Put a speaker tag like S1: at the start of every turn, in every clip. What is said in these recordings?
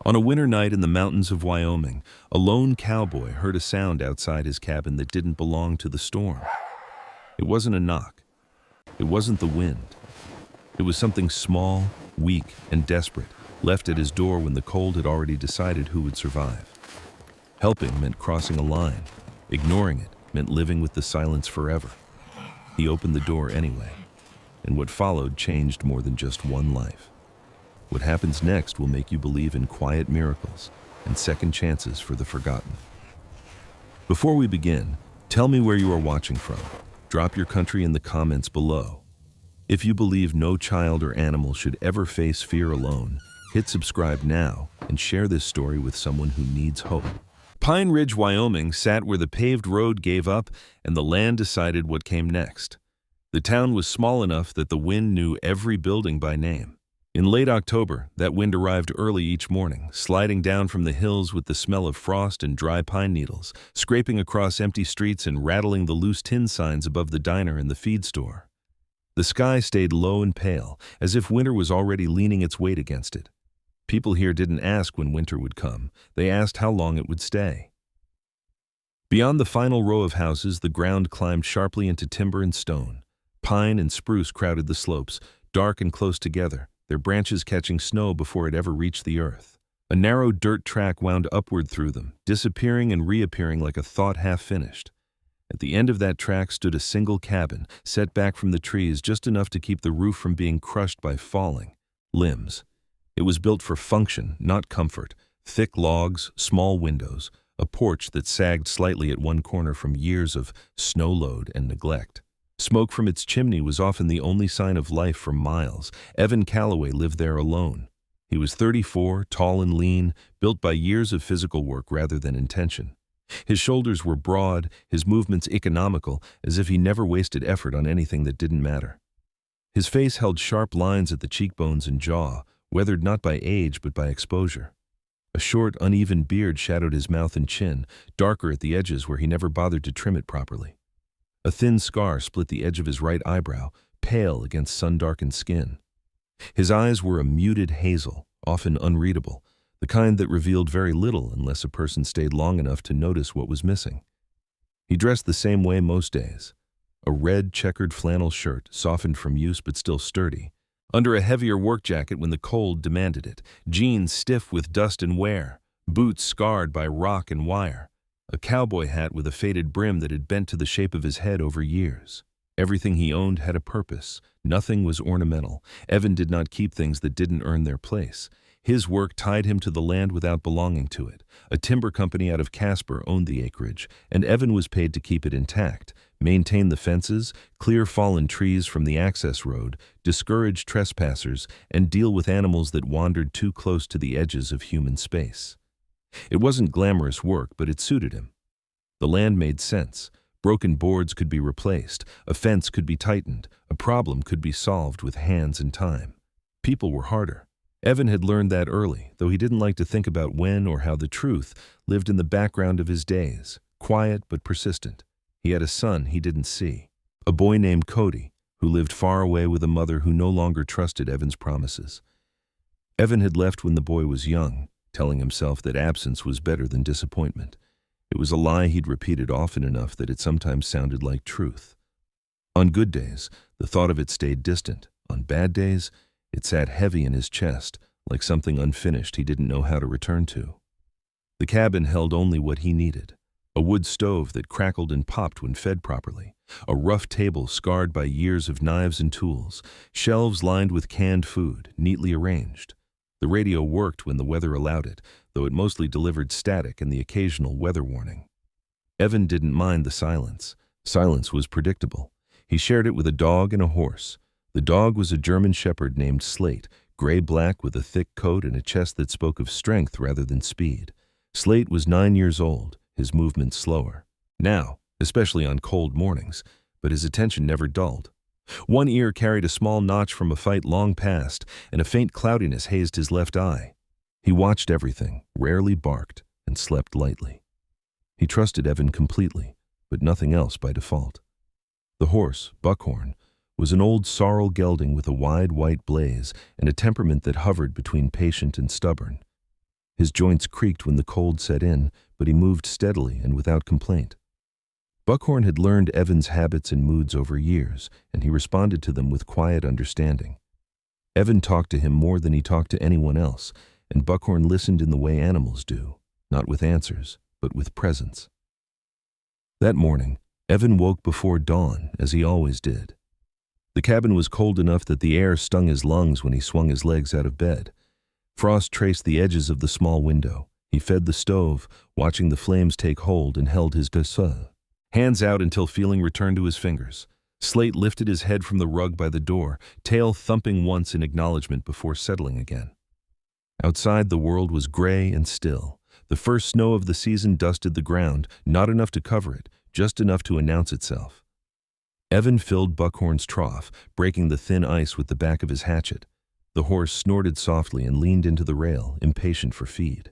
S1: On a winter night in the mountains of Wyoming, a lone cowboy heard a sound outside his cabin that didn't belong to the storm. It wasn't a knock. It wasn't the wind. It was something small, weak, and desperate, left at his door when the cold had already decided who would survive. Helping meant crossing a line. Ignoring it meant living with the silence forever. He opened the door anyway, and what followed changed more than just one life. What happens next will make you believe in quiet miracles and second chances for the forgotten. Before we begin, tell me where you are watching from. Drop your country in the comments below. If you believe no child or animal should ever face fear alone, hit subscribe now and share this story with someone who needs hope. Pine Ridge, Wyoming sat where the paved road gave up and the land decided what came next. The town was small enough that the wind knew every building by name. In late October, that wind arrived early each morning, sliding down from the hills with the smell of frost and dry pine needles, scraping across empty streets and rattling the loose tin signs above the diner and the feed store. The sky stayed low and pale, as if winter was already leaning its weight against it. People here didn't ask when winter would come, they asked how long it would stay. Beyond the final row of houses, the ground climbed sharply into timber and stone. Pine and spruce crowded the slopes, dark and close together, their branches catching snow before it ever reached the earth. A narrow dirt track wound upward through them, disappearing and reappearing like a thought half-finished. At the end of that track stood a single cabin, set back from the trees just enough to keep the roof from being crushed by falling limbs. It was built for function, not comfort. Thick logs, small windows, a porch that sagged slightly at one corner from years of snow load and neglect. Smoke from its chimney was often the only sign of life for miles. Evan Calloway lived there alone. He was 34, tall and lean, built by years of physical work rather than intention. His shoulders were broad, his movements economical, as if he never wasted effort on anything that didn't matter. His face held sharp lines at the cheekbones and jaw, weathered not by age but by exposure. A short, uneven beard shadowed his mouth and chin, darker at the edges where he never bothered to trim it properly. A thin scar split the edge of his right eyebrow, pale against sun-darkened skin. His eyes were a muted hazel, often unreadable, the kind that revealed very little unless a person stayed long enough to notice what was missing. He dressed the same way most days. A red, checkered flannel shirt, softened from use but still sturdy. Under a heavier work jacket when the cold demanded it, jeans stiff with dust and wear, boots scarred by rock and wire. A cowboy hat with a faded brim that had bent to the shape of his head over years. Everything he owned had a purpose. Nothing was ornamental. Evan did not keep things that didn't earn their place. His work tied him to the land without belonging to it. A timber company out of Casper owned the acreage, and Evan was paid to keep it intact, maintain the fences, clear fallen trees from the access road, discourage trespassers, and deal with animals that wandered too close to the edges of human space. It wasn't glamorous work, but it suited him. The land made sense. Broken boards could be replaced, a fence could be tightened, a problem could be solved with hands and time. People were harder. Evan had learned that early, though he didn't like to think about when or how the truth lived in the background of his days, quiet but persistent. He had a son he didn't see, a boy named Cody, who lived far away with a mother who no longer trusted Evan's promises. Evan had left when the boy was young, telling himself that absence was better than disappointment. It was a lie he'd repeated often enough that it sometimes sounded like truth. On good days, the thought of it stayed distant. On bad days, it sat heavy in his chest, like something unfinished he didn't know how to return to. The cabin held only what he needed. A wood stove that crackled and popped when fed properly. A rough table scarred by years of knives and tools. Shelves lined with canned food, neatly arranged. The radio worked when the weather allowed it, though it mostly delivered static and the occasional weather warning. Evan didn't mind the silence. Silence was predictable. He shared it with a dog and a horse. The dog was a German shepherd named Slate, gray-black with a thick coat and a chest that spoke of strength rather than speed. Slate was 9 years old, his movements slower. Now, especially on cold mornings, but his attention never dulled. One ear carried a small notch from a fight long past, and a faint cloudiness hazed his left eye. He watched everything, rarely barked, and slept lightly. He trusted Evan completely, but nothing else by default. The horse, Buckhorn, was an old sorrel gelding with a wide white blaze and a temperament that hovered between patient and stubborn. His joints creaked when the cold set in, but he moved steadily and without complaint. Buckhorn had learned Evan's habits and moods over years, and he responded to them with quiet understanding. Evan talked to him more than he talked to anyone else, and Buckhorn listened in the way animals do, not with answers, but with presence. That morning, Evan woke before dawn, as he always did. The cabin was cold enough that the air stung his lungs when he swung his legs out of bed. Frost traced the edges of the small window. He fed the stove, watching the flames take hold, and held his dessert. Hands out until feeling returned to his fingers. Slate lifted his head from the rug by the door, tail thumping once in acknowledgement before settling again. Outside, the world was gray and still. The first snow of the season dusted the ground, not enough to cover it, just enough to announce itself. Evan filled Buckhorn's trough, breaking the thin ice with the back of his hatchet. The horse snorted softly and leaned into the rail, impatient for feed.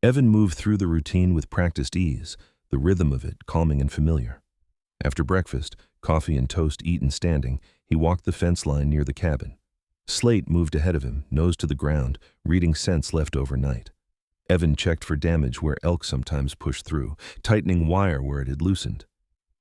S1: Evan moved through the routine with practiced ease, the rhythm of it calming and familiar. After breakfast, coffee and toast eaten standing, he walked the fence line near the cabin. Slate moved ahead of him, nose to the ground, reading scents left overnight. Evan checked for damage where elk sometimes pushed through, tightening wire where it had loosened.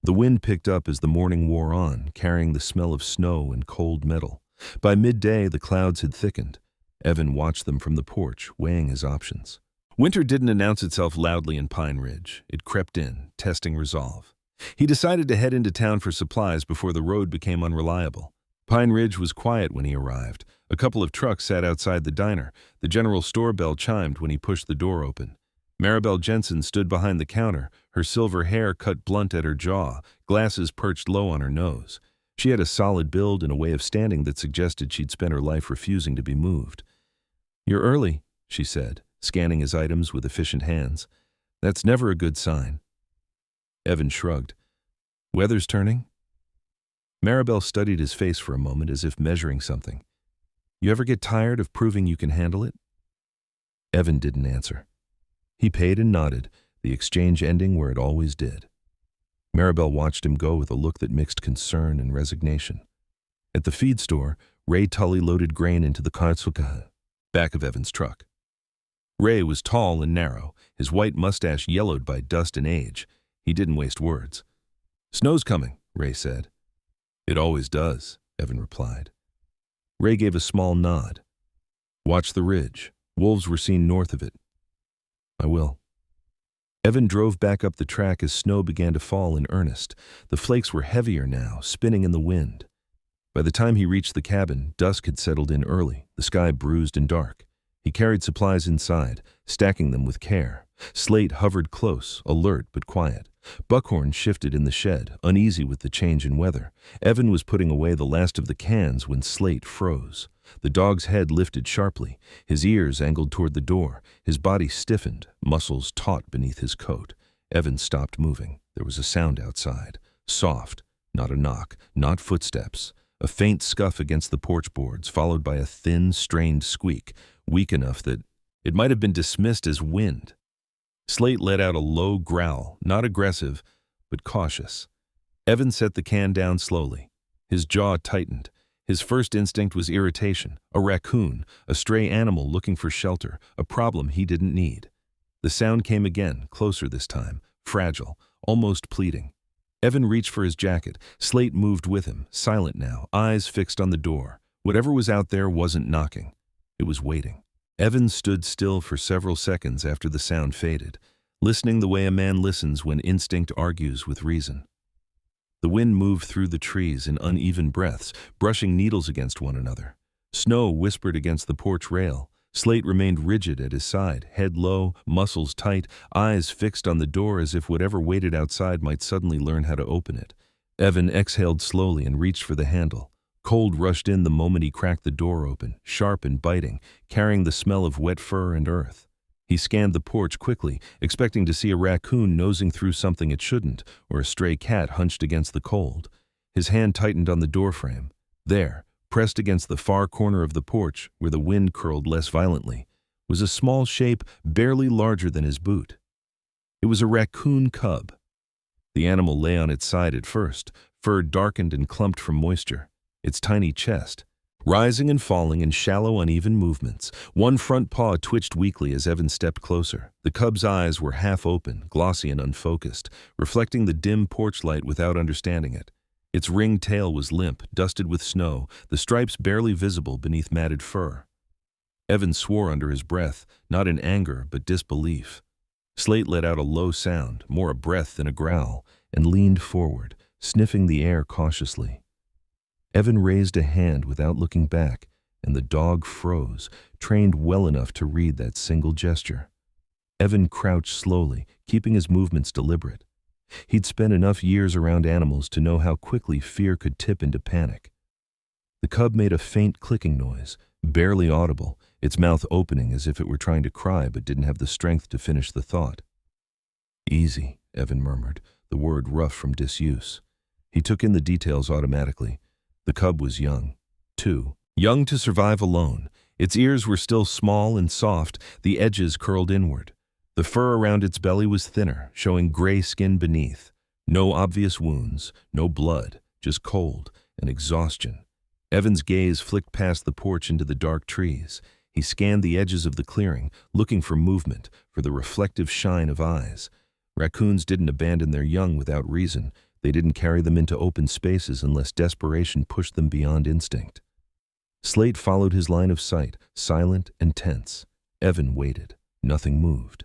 S1: The wind picked up as the morning wore on, carrying the smell of snow and cold metal. By midday, the clouds had thickened. Evan watched them from the porch, weighing his options. Winter didn't announce itself loudly in Pine Ridge. It crept in, testing resolve. He decided to head into town for supplies before the road became unreliable. Pine Ridge was quiet when he arrived. A couple of trucks sat outside the diner. The general store bell chimed when he pushed the door open. Maribel Jensen stood behind the counter, her silver hair cut blunt at her jaw, glasses perched low on her nose. She had a solid build and a way of standing that suggested she'd spent her life refusing to be moved. "You're early," she said, scanning his items with efficient hands. "That's never a good sign." Evan shrugged. "Weather's turning?" Maribel studied his face for a moment as if measuring something. "You ever get tired of proving you can handle it?" Evan didn't answer. He paid and nodded, the exchange ending where it always did. Maribel watched him go with a look that mixed concern and resignation. At the feed store, Ray Tully loaded grain into the cartsuka, back of Evan's truck. Ray was tall and narrow, his white mustache yellowed by dust and age. He didn't waste words. "Snow's coming," Ray said. "It always does," Evan replied. Ray gave a small nod. "Watch the ridge. Wolves were seen north of it." "I will." Evan drove back up the track as snow began to fall in earnest. The flakes were heavier now, spinning in the wind. By the time he reached the cabin, dusk had settled in early, the sky bruised and dark. He carried supplies inside, stacking them with care. Slate hovered close, alert but quiet. Buckhorn shifted in the shed, uneasy with the change in weather. Evan was putting away the last of the cans when Slate froze. The dog's head lifted sharply, his ears angled toward the door, his body stiffened, muscles taut beneath his coat. Evan stopped moving. There was a sound outside. Soft, not a knock, not footsteps. A faint scuff against the porch boards, followed by a thin, strained squeak, weak enough that it might have been dismissed as wind. Slate let out a low growl, not aggressive, but cautious. Evan set the can down slowly. His jaw tightened. His first instinct was irritation, a raccoon, a stray animal looking for shelter, a problem he didn't need. The sound came again, closer this time, fragile, almost pleading. Evan reached for his jacket. Slate moved with him, silent now, eyes fixed on the door. Whatever was out there wasn't knocking. It was waiting. Evan stood still for several seconds after the sound faded, listening the way a man listens when instinct argues with reason. The wind moved through the trees in uneven breaths, brushing needles against one another. Snow whispered against the porch rail. Slate remained rigid at his side, head low, muscles tight, eyes fixed on the door as if whatever waited outside might suddenly learn how to open it. Evan exhaled slowly and reached for the handle. Cold rushed in the moment he cracked the door open, sharp and biting, carrying the smell of wet fur and earth. He scanned the porch quickly, expecting to see a raccoon nosing through something it shouldn't, or a stray cat hunched against the cold. His hand tightened on the doorframe. There, pressed against the far corner of the porch, where the wind curled less violently, was a small shape barely larger than his boot. It was a raccoon cub. The animal lay on its side at first, fur darkened and clumped from moisture. Its tiny chest, rising and falling in shallow, uneven movements. One front paw twitched weakly as Evan stepped closer. The cub's eyes were half open, glossy and unfocused, reflecting the dim porch light without understanding it. Its ringed tail was limp, dusted with snow, the stripes barely visible beneath matted fur. Evan swore under his breath, not in anger but disbelief. Slate let out a low sound, more a breath than a growl, and leaned forward, sniffing the air cautiously. Evan raised a hand without looking back, and the dog froze, trained well enough to read that single gesture. Evan crouched slowly, keeping his movements deliberate. He'd spent enough years around animals to know how quickly fear could tip into panic. The cub made a faint clicking noise, barely audible, its mouth opening as if it were trying to cry but didn't have the strength to finish the thought. "Easy," Evan murmured, the word rough from disuse. He took in the details automatically. The cub was young, too. Young to survive alone. Its ears were still small and soft, the edges curled inward. The fur around its belly was thinner, showing gray skin beneath. No obvious wounds, no blood, just cold and exhaustion. Evan's gaze flicked past the porch into the dark trees. He scanned the edges of the clearing, looking for movement, for the reflective shine of eyes. Raccoons didn't abandon their young without reason. They didn't carry them into open spaces unless desperation pushed them beyond instinct. Slate followed his line of sight, silent and tense. Evan waited. Nothing moved.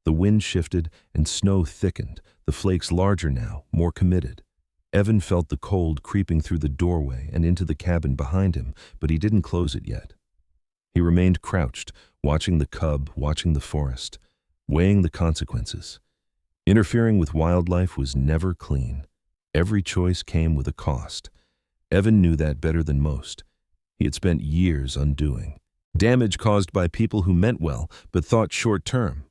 S1: The wind shifted and snow thickened, the flakes larger now, more committed. Evan felt the cold creeping through the doorway and into the cabin behind him, but he didn't close it yet. He remained crouched, watching the cub, watching the forest, weighing the consequences. Interfering with wildlife was never clean. Every choice came with a cost. Evan knew that better than most. He had spent years undoing. Damage caused by people who meant well but thought short-term.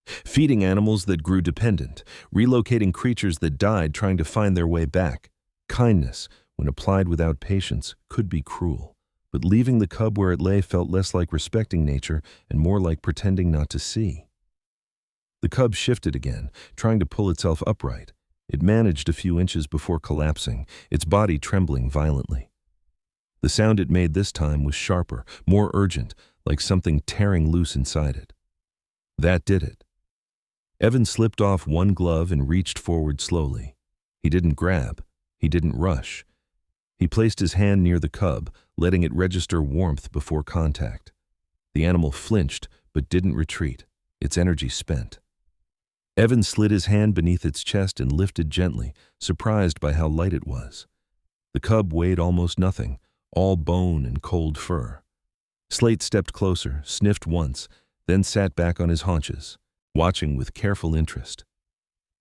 S1: Feeding animals that grew dependent, relocating creatures that died trying to find their way back. Kindness, when applied without patience, could be cruel. But leaving the cub where it lay felt less like respecting nature and more like pretending not to see. The cub shifted again, trying to pull itself upright. It managed a few inches before collapsing, its body trembling violently. The sound it made this time was sharper, more urgent, like something tearing loose inside it. That did it. Evan slipped off one glove and reached forward slowly. He didn't grab. He didn't rush. He placed his hand near the cub, letting it register warmth before contact. The animal flinched, but didn't retreat, its energy spent. Evan slid his hand beneath its chest and lifted gently, surprised by how light it was. The cub weighed almost nothing, all bone and cold fur. Slate stepped closer, sniffed once, then sat back on his haunches, watching with careful interest.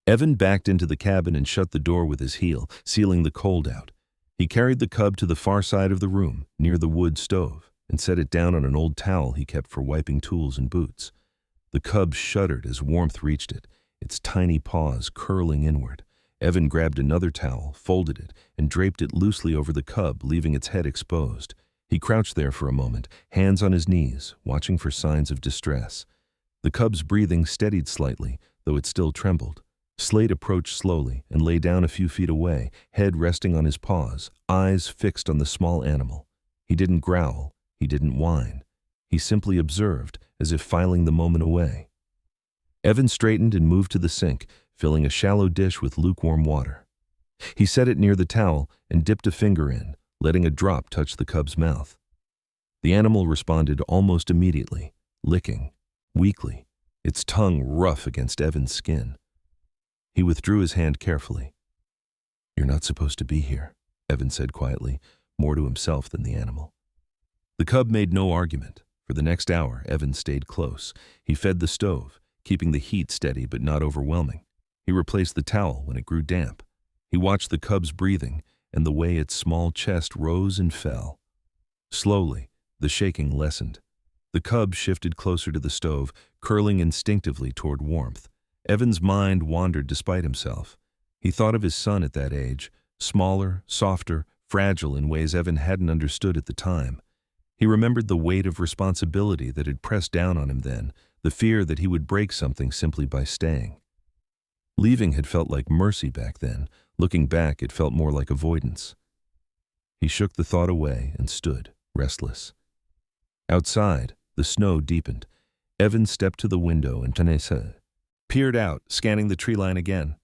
S1: Evan backed into the cabin and shut the door with his heel, sealing the cold out. He carried the cub to the far side of the room, near the wood stove, and set it down on an old towel he kept for wiping tools and boots. The cub shuddered as warmth reached it, its tiny paws curling inward. Evan grabbed another towel, folded it, and draped it loosely over the cub, leaving its head exposed. He crouched there for a moment, hands on his knees, watching for signs of distress. The cub's breathing steadied slightly, though it still trembled. Slate approached slowly and lay down a few feet away, head resting on his paws, eyes fixed on the small animal. He didn't growl, he didn't whine. He simply observed, as if filing the moment away. Evan straightened and moved to the sink, filling a shallow dish with lukewarm water. He set it near the towel and dipped a finger in, letting a drop touch the cub's mouth. The animal responded almost immediately, licking, weakly, its tongue rough against Evan's skin. He withdrew his hand carefully. "You're not supposed to be here," Evan said quietly, more to himself than the animal. The cub made no argument. For the next hour, Evan stayed close. He fed the stove, keeping the heat steady but not overwhelming. He replaced the towel when it grew damp. He watched the cub's breathing and the way its small chest rose and fell. Slowly, the shaking lessened. The cub shifted closer to the stove, curling instinctively toward warmth. Evan's mind wandered despite himself. He thought of his son at that age, smaller, softer, fragile in ways Evan hadn't understood at the time. He remembered the weight of responsibility that had pressed down on him then, the fear that he would break something simply by staying. Leaving had felt like mercy back then. Looking back, it felt more like avoidance. He shook the thought away and stood, restless. Outside, the snow deepened. Evan stepped to the window and peered out, scanning the tree line again.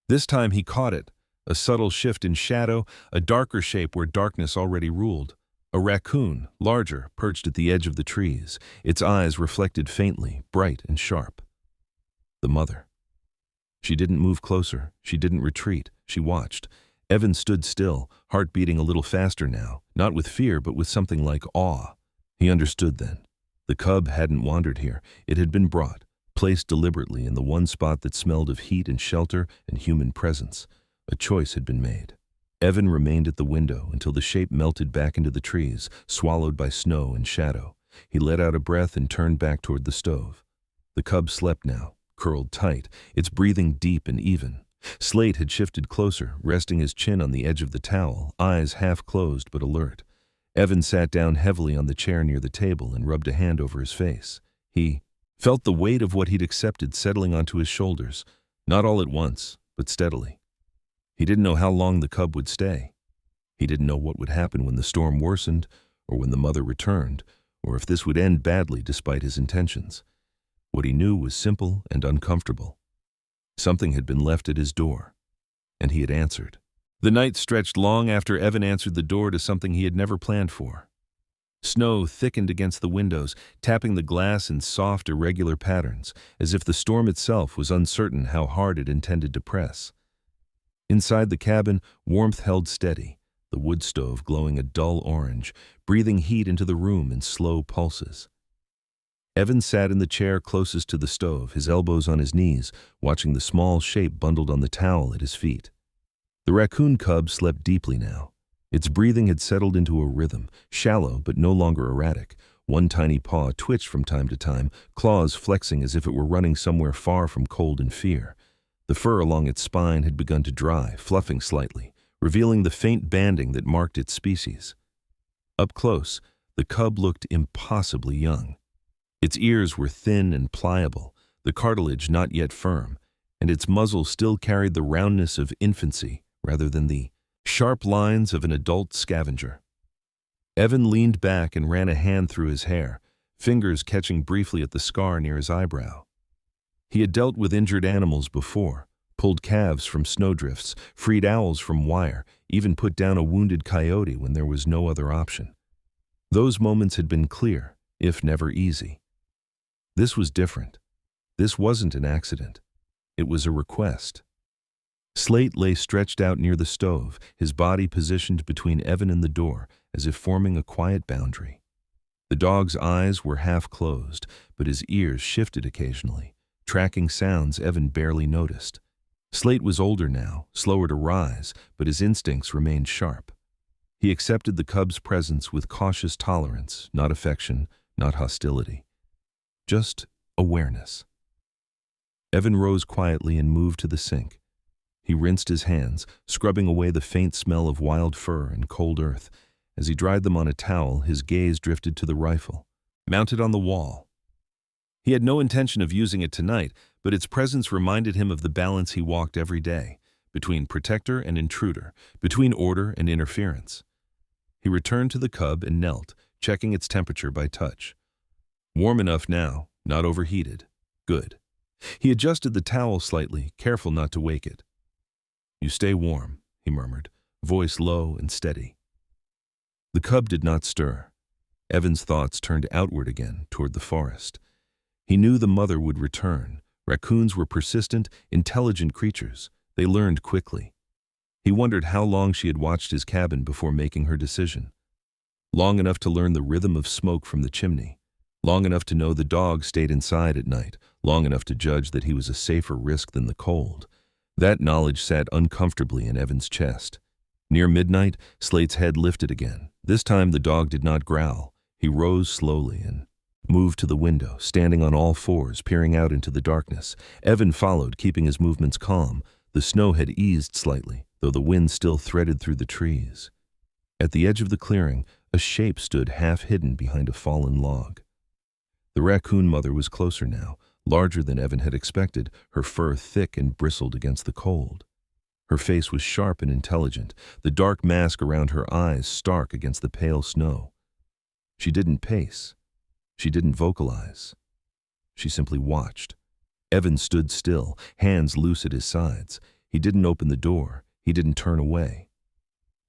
S1: This time he caught it, a subtle shift in shadow, a darker shape where darkness already ruled. A raccoon, larger, perched at the edge of the trees, its eyes reflected faintly, bright and sharp. The mother. She didn't move closer, she didn't retreat, she watched. Evan stood still, heart beating a little faster now, not with fear but with something like awe. He understood then. The cub hadn't wandered here, it had been brought, placed deliberately in the one spot that smelled of heat and shelter and human presence. A choice had been made. Evan remained at the window until the shape melted back into the trees, swallowed by snow and shadow. He let out a breath and turned back toward the stove. The cub slept now, curled tight, its breathing deep and even. Slate had shifted closer, resting his chin on the edge of the towel, eyes half closed but alert. Evan sat down heavily on the chair near the table and rubbed a hand over his face. He felt the weight of what he'd accepted settling onto his shoulders, not all at once, but steadily. He didn't know how long the cub would stay. He didn't know what would happen when the storm worsened, or when the mother returned, or if this would end badly despite his intentions. What he knew was simple and uncomfortable. Something had been left at his door, and he had answered. The night stretched long after Evan answered the door to something he had never planned for. Snow thickened against the windows, tapping the glass in soft, irregular patterns, as if the storm itself was uncertain how hard it intended to press. Inside the cabin, warmth held steady, the wood stove glowing a dull orange, breathing heat into the room in slow pulses. Evan sat in the chair closest to the stove, his elbows on his knees, watching the small shape bundled on the towel at his feet. The raccoon cub slept deeply now. Its breathing had settled into a rhythm, shallow but no longer erratic. One tiny paw twitched from time to time, claws flexing as if it were running somewhere far from cold and fear. The fur along its spine had begun to dry, fluffing slightly, revealing the faint banding that marked its species. Up close, the cub looked impossibly young. Its ears were thin and pliable, the cartilage not yet firm, and its muzzle still carried the roundness of infancy rather than the sharp lines of an adult scavenger. Evan leaned back and ran a hand through his hair, fingers catching briefly at the scar near his eyebrow. He had dealt with injured animals before, pulled calves from snowdrifts, freed owls from wire, even put down a wounded coyote when there was no other option. Those moments had been clear, if never easy. This was different. This wasn't an accident. It was a request. Slate lay stretched out near the stove, his body positioned between Evan and the door, as if forming a quiet boundary. The dog's eyes were half closed, but his ears shifted occasionally, tracking sounds Evan barely noticed. Slate was older now, slower to rise, but his instincts remained sharp. He accepted the cub's presence with cautious tolerance, not affection, not hostility. Just awareness. Evan rose quietly and moved to the sink. He rinsed his hands, scrubbing away the faint smell of wild fur and cold earth. As he dried them on a towel, his gaze drifted to the rifle, mounted on the wall. He had no intention of using it tonight, but its presence reminded him of the balance he walked every day, between protector and intruder, between order and interference. He returned to the cub and knelt, checking its temperature by touch. Warm enough now, not overheated. Good. He adjusted the towel slightly, careful not to wake it. "You stay warm," he murmured, voice low and steady. The cub did not stir. Evan's thoughts turned outward again, toward the forest. He knew the mother would return. Raccoons were persistent, intelligent creatures. They learned quickly. He wondered how long she had watched his cabin before making her decision. Long enough to learn the rhythm of smoke from the chimney. Long enough to know the dog stayed inside at night. Long enough to judge that he was a safer risk than the cold. That knowledge sat uncomfortably in Evan's chest. Near midnight, Slate's head lifted again. This time the dog did not growl. He rose slowly and moved to the window, standing on all fours, peering out into the darkness. Evan followed, keeping his movements calm. The snow had eased slightly, though the wind still threaded through the trees. At the edge of the clearing, a shape stood half hidden behind a fallen log. The raccoon mother was closer now, larger than Evan had expected, her fur thick and bristled against the cold. Her face was sharp and intelligent, the dark mask around her eyes stark against the pale snow. She didn't pace. She didn't vocalize. She simply watched. Evan stood still, hands loose at his sides. He didn't open the door. He didn't turn away.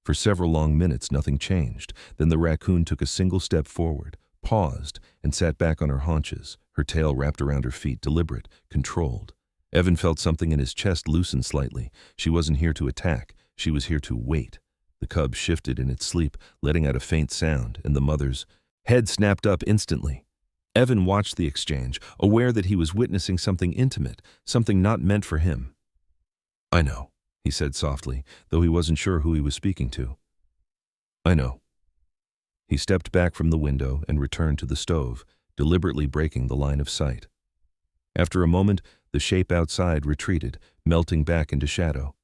S1: For several long minutes, nothing changed. Then the raccoon took a single step forward, paused, and sat back on her haunches, her tail wrapped around her feet, deliberate, controlled. Evan felt something in his chest loosen slightly. She wasn't here to attack. She was here to wait. The cub shifted in its sleep, letting out a faint sound, and the mother's head snapped up instantly. Evan watched the exchange, aware that he was witnessing something intimate, something not meant for him. "I know," he said softly, though he wasn't sure who he was speaking to. "I know." He stepped back from the window and returned to the stove, deliberately breaking the line of sight. After a moment, the shape outside retreated, melting back into shadow.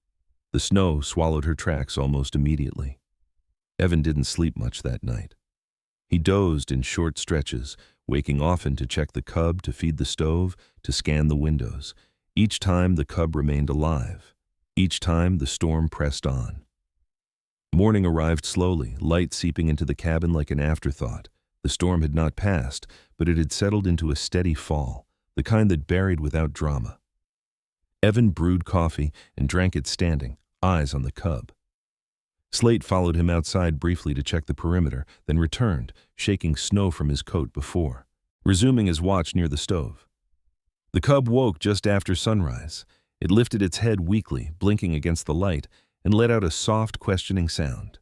S1: The snow swallowed her tracks almost immediately. Evan didn't sleep much that night. He dozed in short stretches, waking often to check the cub, to feed the stove, to scan the windows. Each time the cub remained alive. Each time the storm pressed on. Morning arrived slowly, light seeping into the cabin like an afterthought. The storm had not passed, but it had settled into a steady fall, the kind that buried without drama. Evan brewed coffee and drank it standing, eyes on the cub. Slate followed him outside briefly to check the perimeter, then returned, shaking snow from his coat before, resuming his watch near the stove. The cub woke just after sunrise. It lifted its head weakly, blinking against the light, and let out a soft, questioning sound.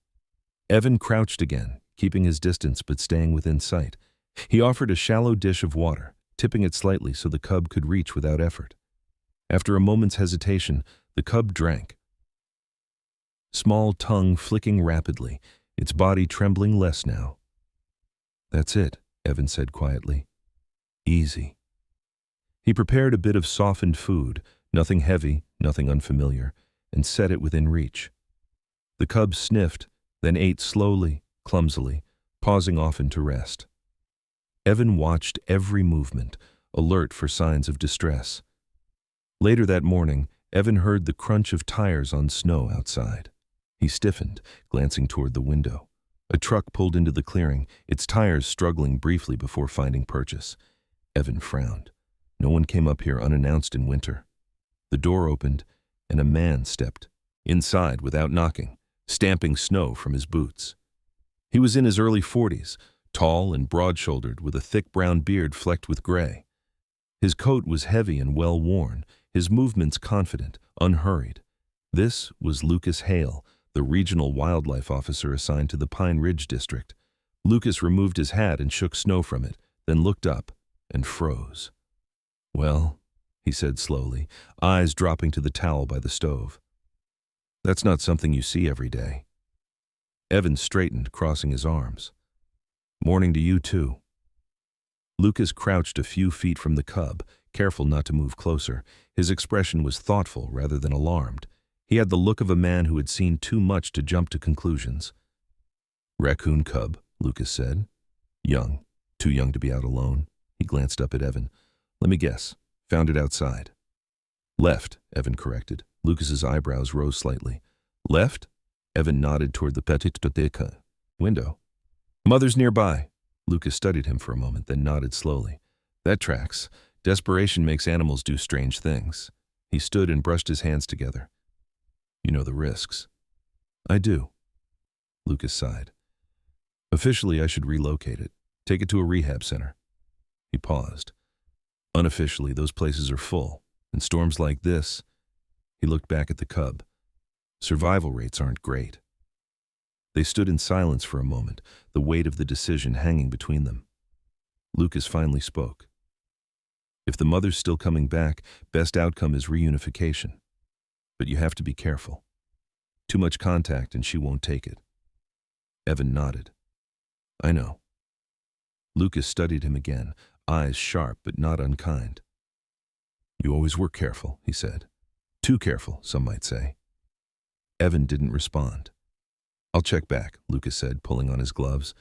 S1: Evan crouched again, keeping his distance but staying within sight. He offered a shallow dish of water, tipping it slightly so the cub could reach without effort. After a moment's hesitation, the cub drank. Small tongue flicking rapidly, its body trembling less now. "That's it," Evan said quietly. "Easy." He prepared a bit of softened food, nothing heavy, nothing unfamiliar, and set it within reach. The cub sniffed, then ate slowly, clumsily, pausing often to rest. Evan watched every movement, alert for signs of distress. Later that morning, Evan heard the crunch of tires on snow outside. He stiffened, glancing toward the window. A truck pulled into the clearing, its tires struggling briefly before finding purchase. Evan frowned. No one came up here unannounced in winter. The door opened, and a man stepped inside without knocking, stamping snow from his boots. He was in his early 40s, tall and broad-shouldered, with a thick brown beard flecked with gray. His coat was heavy and well-worn, his movements confident, unhurried. This was Lucas Hale, the regional wildlife officer assigned to the Pine Ridge district. Lucas removed his hat and shook snow from it, then looked up and froze. "Well," he said slowly, eyes dropping to the towel by the stove. "That's not something you see every day." Evan straightened, crossing his arms. "Morning to you, too." Lucas crouched a few feet from the cub, careful not to move closer. His expression was thoughtful rather than alarmed. He had the look of a man who had seen too much to jump to conclusions. "Raccoon Cub," Lucas said. "Young. Too young to be out alone." He glanced up at Evan. "Let me guess. Found it outside." "Left," Evan corrected. Lucas's eyebrows rose slightly. "Left?" Evan nodded toward the petite window. "Mother's nearby." Lucas studied him for a moment, then nodded slowly. "That tracks. Desperation makes animals do strange things." He stood and brushed his hands together. "You know the risks." "I do." Lucas sighed. "Officially, I should relocate it. Take it to a rehab center." He paused. "Unofficially, those places are full. In storms like this," he looked back at the cub, "survival rates aren't great." They stood in silence for a moment, the weight of the decision hanging between them. Lucas finally spoke. "If the mother's still coming back, best outcome is reunification. But you have to be careful. Too much contact and she won't take it." Evan nodded. "I know." Lucas studied him again, eyes sharp but not unkind. "You always were careful," he said. "Too careful, some might say." Evan didn't respond. "I'll check back," Lucas said, pulling on his gloves.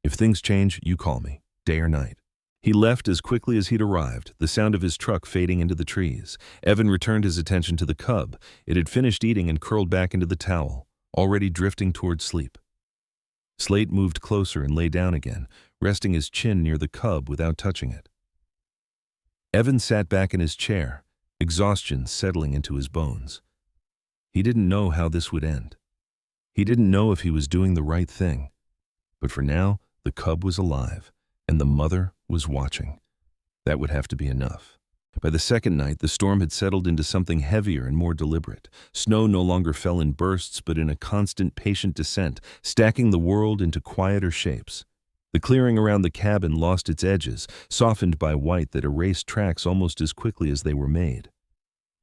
S1: "If things change, you call me, day or night." He left as quickly as he'd arrived, the sound of his truck fading into the trees. Evan returned his attention to the cub. It had finished eating and curled back into the towel, already drifting toward sleep. Slate moved closer and lay down again, resting his chin near the cub without touching it. Evan sat back in his chair, exhaustion settling into his bones. He didn't know how this would end. He didn't know if he was doing the right thing. But for now, the cub was alive, and the mother was watching. That would have to be enough. By the second night, the storm had settled into something heavier and more deliberate. Snow no longer fell in bursts, but in a constant, patient descent, stacking the world into quieter shapes. The clearing around the cabin lost its edges, softened by white that erased tracks almost as quickly as they were made.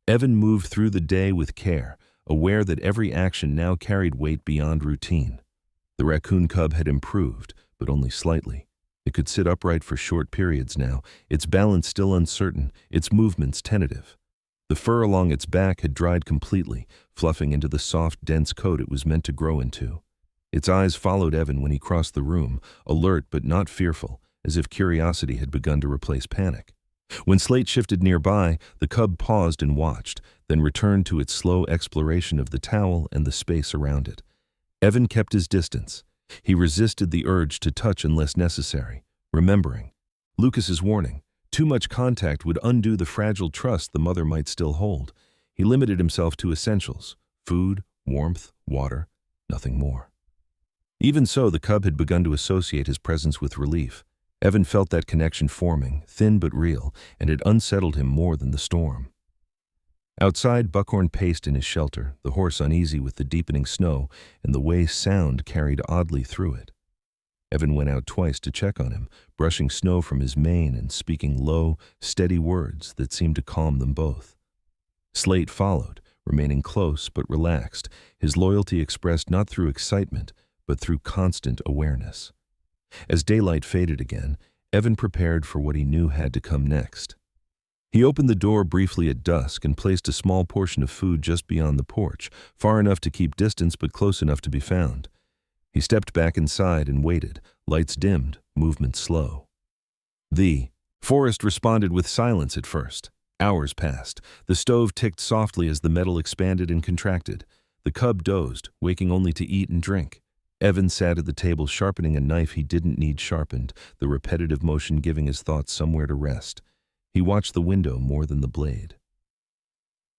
S1: Evan moved through the day with care, aware that every action now carried weight beyond routine. The raccoon cub had improved, but only slightly. It could sit upright for short periods now, its balance still uncertain, its movements tentative. The fur along its back had dried completely, fluffing into the soft, dense coat it was meant to grow into. Its eyes followed Evan when he crossed the room, alert but not fearful, as if curiosity had begun to replace panic. When Slate shifted nearby, the cub paused and watched, then returned to its slow exploration of the towel and the space around it. Evan kept his distance. He resisted the urge to touch unless necessary, remembering Lucas's warning. Too much contact would undo the fragile trust the mother might still hold. He limited himself to essentials: food, warmth, water, nothing more. Even so, the cub had begun to associate his presence with relief. Evan felt that connection forming, thin but real, and it unsettled him more than the storm. Outside, Buckhorn paced in his shelter, the horse uneasy with the deepening snow and the way sound carried oddly through it. Evan went out twice to check on him, brushing snow from his mane and speaking low, steady words that seemed to calm them both. Slate followed, remaining close but relaxed, his loyalty expressed not through excitement, but through constant awareness. As daylight faded again, Evan prepared for what he knew had to come next. He opened the door briefly at dusk and placed a small portion of food just beyond the porch, far enough to keep distance but close enough to be found. He stepped back inside and waited, lights dimmed, movement slow. The forest responded with silence at first. Hours passed. The stove ticked softly as the metal expanded and contracted. The cub dozed, waking only to eat and drink. Evan sat at the table sharpening a knife he didn't need sharpened, the repetitive motion giving his thoughts somewhere to rest. He watched the window more than the blade.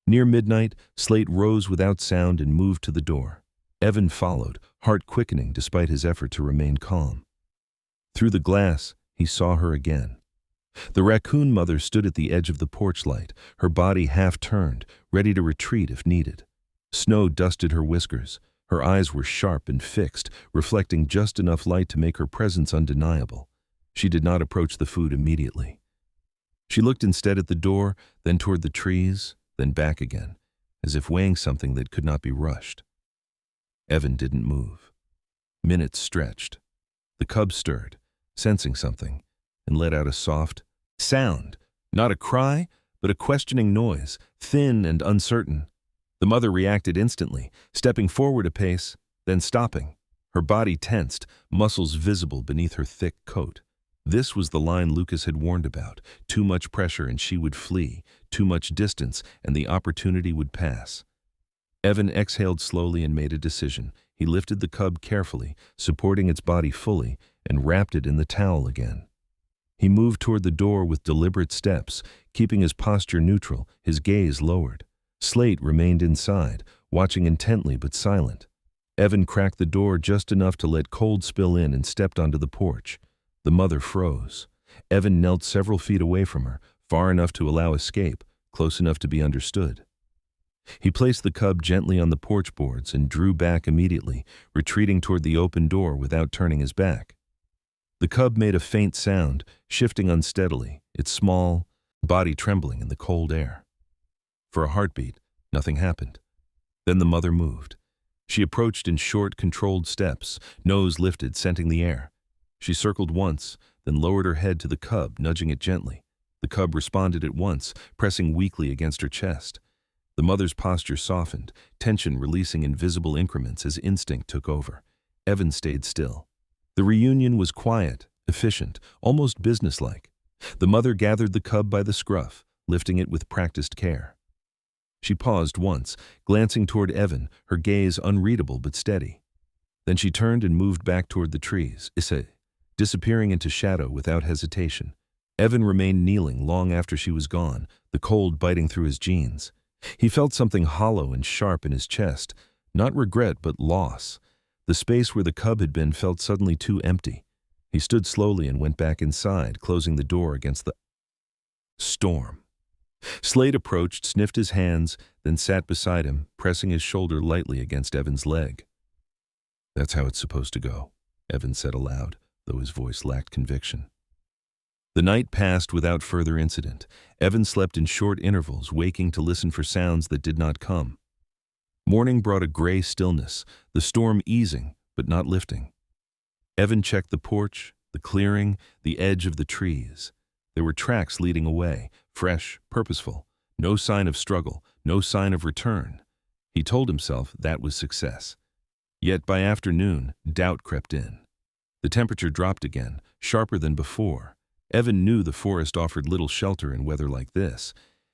S1: Near midnight, Slate rose without sound and moved to the door. Evan followed, heart quickening despite his effort to remain calm. Through the glass, he saw her again. The raccoon mother stood at the edge of the porch light, her body half turned, ready to retreat if needed. Snow dusted her whiskers. Her eyes were sharp and fixed, reflecting just enough light to make her presence undeniable. She did not approach the food immediately. She looked instead at the door, then toward the trees, then back again, as if weighing something that could not be rushed. Evan didn't move. Minutes stretched. The cub stirred, sensing something, and let out a soft sound, not a cry, but a questioning noise, thin and uncertain. The mother reacted instantly, stepping forward a pace, then stopping, her body tensed, muscles visible beneath her thick coat. This was the line Lucas had warned about. Too much pressure and she would flee, too much distance and the opportunity would pass. Evan exhaled slowly and made a decision. He lifted the cub carefully, supporting its body fully, and wrapped it in the towel again. He moved toward the door with deliberate steps, keeping his posture neutral, his gaze lowered. Slate remained inside, watching intently but silent. Evan cracked the door just enough to let cold spill in and stepped onto the porch. The mother froze. Evan knelt several feet away from her, far enough to allow escape, close enough to be understood. He placed the cub gently on the porch boards and drew back immediately, retreating toward the open door without turning his back. The cub made a faint sound, shifting unsteadily, its small body trembling in the cold air. For a heartbeat, nothing happened. Then the mother moved. She approached in short, controlled steps, nose lifted, scenting the air. She circled once, then lowered her head to the cub, nudging it gently. The cub responded at once, pressing weakly against her chest. The mother's posture softened, tension releasing in visible increments as instinct took over. Evan stayed still. The reunion was quiet, efficient, almost businesslike. The mother gathered the cub by the scruff, lifting it with practiced care. She paused once, glancing toward Evan, her gaze unreadable but steady. Then she turned and moved back toward the trees, disappearing into shadow without hesitation. Evan remained kneeling long after she was gone, the cold biting through his jeans. He felt something hollow and sharp in his chest, not regret but loss. The space where the cub had been felt suddenly too empty. He stood slowly and went back inside, closing the door against the storm. Slade approached, sniffed his hands, then sat beside him, pressing his shoulder lightly against Evan's leg. "That's how it's supposed to go," Evan said aloud, though his voice lacked conviction. The night passed without further incident. Evan slept in short intervals, waking to listen for sounds that did not come. Morning brought a gray stillness, the storm easing, but not lifting. Evan checked the porch, the clearing, the edge of the trees. There were tracks leading away, fresh, purposeful. No sign of struggle, no sign of return. He told himself that was success. Yet by afternoon, doubt crept in. The temperature dropped again, sharper than before. Evan knew the forest offered little shelter in weather like this.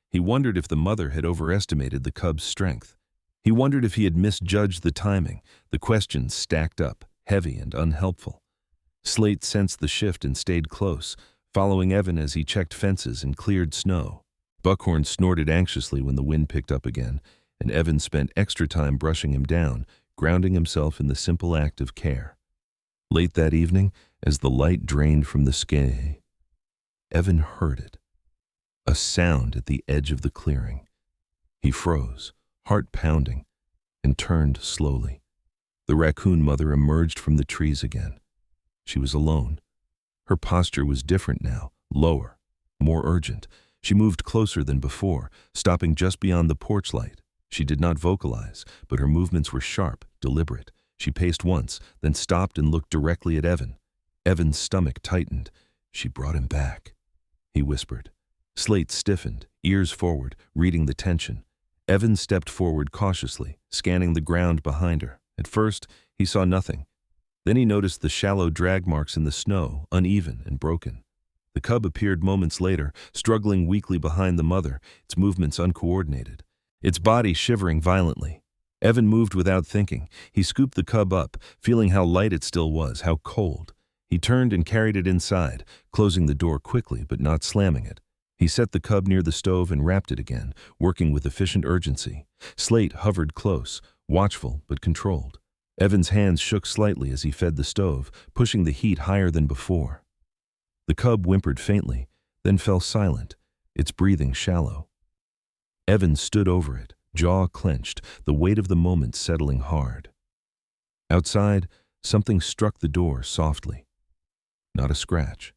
S1: He wondered if the mother had overestimated the cub's strength. He wondered if he had misjudged the timing. The questions stacked up, heavy and unhelpful. Slate sensed the shift and stayed close, following Evan as he checked fences and cleared snow. Buckhorn snorted anxiously when the wind picked up again, and Evan spent extra time brushing him down, grounding himself in the simple act of care. Late that evening, as the light drained from the sky, Evan heard it. A sound at the edge of the clearing. He froze, heart pounding, and turned slowly. The raccoon mother emerged from the trees again. She was alone. Her posture was different now, lower, more urgent. She moved closer than before, stopping just beyond the porch light. She did not vocalize, but her movements were sharp, deliberate. She paced once, then stopped and looked directly at Evan. Evan's stomach tightened. "She brought him back," he whispered. Slate stiffened, ears forward, reading the tension. Evan stepped forward cautiously, scanning the ground behind her. At first, he saw nothing. Then he noticed the shallow drag marks in the snow, uneven and broken. The cub appeared moments later, struggling weakly behind the mother, its movements uncoordinated, its body shivering violently. Evan moved without thinking. He scooped the cub up, feeling how light it still was, how cold. He turned and carried it inside, closing the door quickly but not slamming it. He set the cub near the stove and wrapped it again, working with efficient urgency. Slate hovered close, watchful but controlled. Evan's hands shook slightly as he fed the stove, pushing the heat higher than before. The cub whimpered faintly, then fell silent, its breathing shallow. Evan stood over it, jaw clenched, the weight of the moment settling hard. Outside, something struck the door softly. Not a scratch,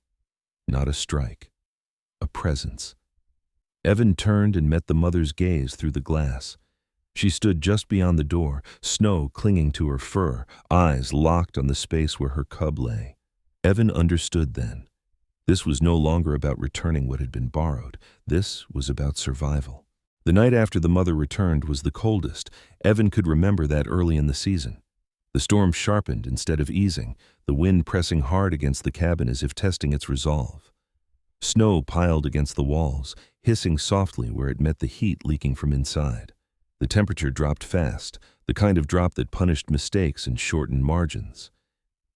S1: not a strike, a presence. Evan turned and met the mother's gaze through the glass. She stood just beyond the door, snow clinging to her fur, eyes locked on the space where her cub lay. Evan understood then. This was no longer about returning what had been borrowed. This was about survival. The night after the mother returned was the coldest. Evan could remember that early in the season. The storm sharpened instead of easing, the wind pressing hard against the cabin as if testing its resolve. Snow piled against the walls, hissing softly where it met the heat leaking from inside. The temperature dropped fast, the kind of drop that punished mistakes and shortened margins.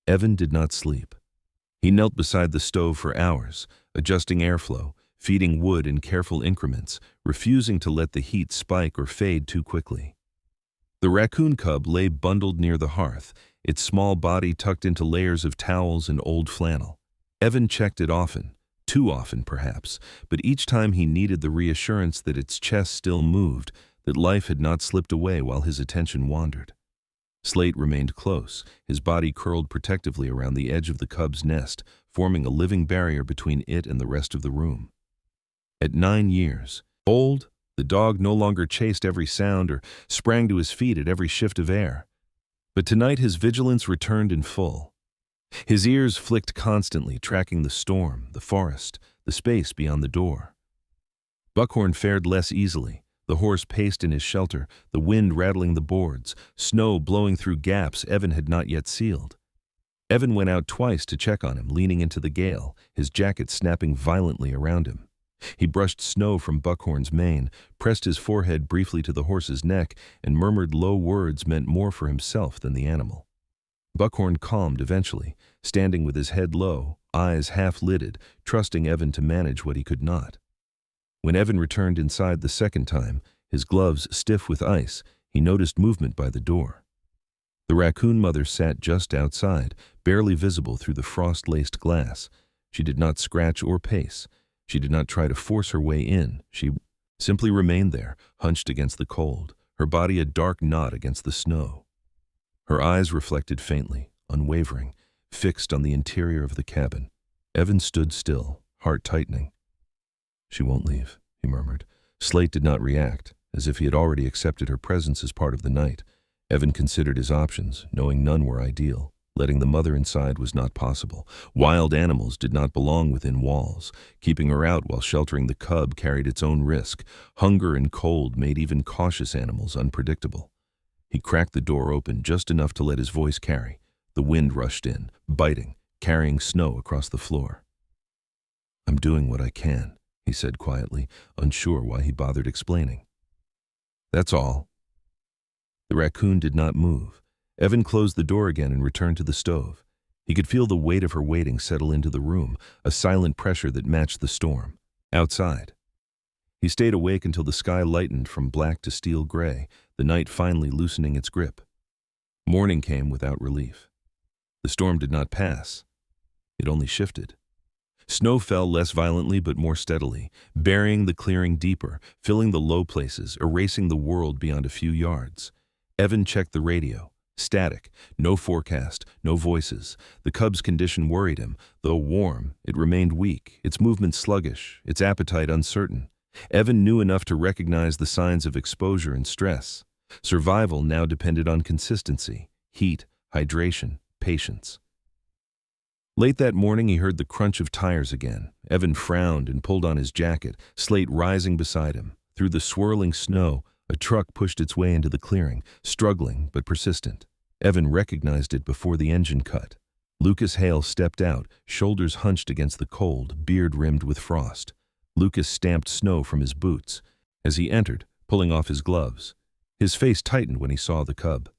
S1: Evan did not sleep. He knelt beside the stove for hours, adjusting airflow, feeding wood in careful increments, refusing to let the heat spike or fade too quickly. The raccoon cub lay bundled near the hearth, its small body tucked into layers of towels and old flannel. Evan checked it often, too often perhaps, but each time he needed the reassurance that its chest still moved, that life had not slipped away while his attention wandered. Slate remained close, his body curled protectively around the edge of the cub's nest, forming a living barrier between it and the rest of the room. At 9 years old, the dog no longer chased every sound or sprang to his feet at every shift of air. But tonight his vigilance returned in full. His ears flicked constantly, tracking the storm, the forest, the space beyond the door. Buckhorn fared less easily. The horse paced in his shelter, the wind rattling the boards, snow blowing through gaps Evan had not yet sealed. Evan went out twice to check on him, leaning into the gale, his jacket snapping violently around him. He brushed snow from Buckhorn's mane, pressed his forehead briefly to the horse's neck, and murmured low words meant more for himself than the animal. Buckhorn calmed eventually, standing with his head low, eyes half-lidded, trusting Evan to manage what he could not. When Evan returned inside the second time, his gloves stiff with ice, he noticed movement by the door. The raccoon mother sat just outside, barely visible through the frost-laced glass. She did not scratch or pace. She did not try to force her way in. She simply remained there, hunched against the cold, her body a dark knot against the snow. Her eyes reflected faintly, unwavering, fixed on the interior of the cabin. Evan stood still, heart tightening. "She won't leave," he murmured. Slate did not react, as if he had already accepted her presence as part of the night. Evan considered his options, knowing none were ideal. Letting the mother inside was not possible. Wild animals did not belong within walls. Keeping her out while sheltering the cub carried its own risk. Hunger and cold made even cautious animals unpredictable. He cracked the door open just enough to let his voice carry. The wind rushed in, biting, carrying snow across the floor. "I'm doing what I can," he said quietly, unsure why he bothered explaining. "That's all." The raccoon did not move. Evan closed the door again and returned to the stove. He could feel the weight of her waiting settle into the room, a silent pressure that matched the storm. Outside. He stayed awake until the sky lightened from black to steel gray, the night finally loosening its grip. Morning came without relief. The storm did not pass. It only shifted. Snow fell less violently but more steadily, burying the clearing deeper, filling the low places, erasing the world beyond a few yards. Evan checked the radio. Static, no forecast, no voices. The cub's condition worried him. Though warm, it remained weak, its movement sluggish, its appetite uncertain. Evan knew enough to recognize the signs of exposure and stress. Survival now depended on consistency, heat, hydration, patience. Late that morning, he heard the crunch of tires again. Evan frowned and pulled on his jacket, Slate rising beside him. Through the swirling snow, a truck pushed its way into the clearing, struggling but persistent. Evan recognized it before the engine cut. Lucas Hale stepped out, shoulders hunched against the cold, beard rimmed with frost. Lucas stamped snow from his boots. As he entered, pulling off his gloves, his face tightened when he saw the cub.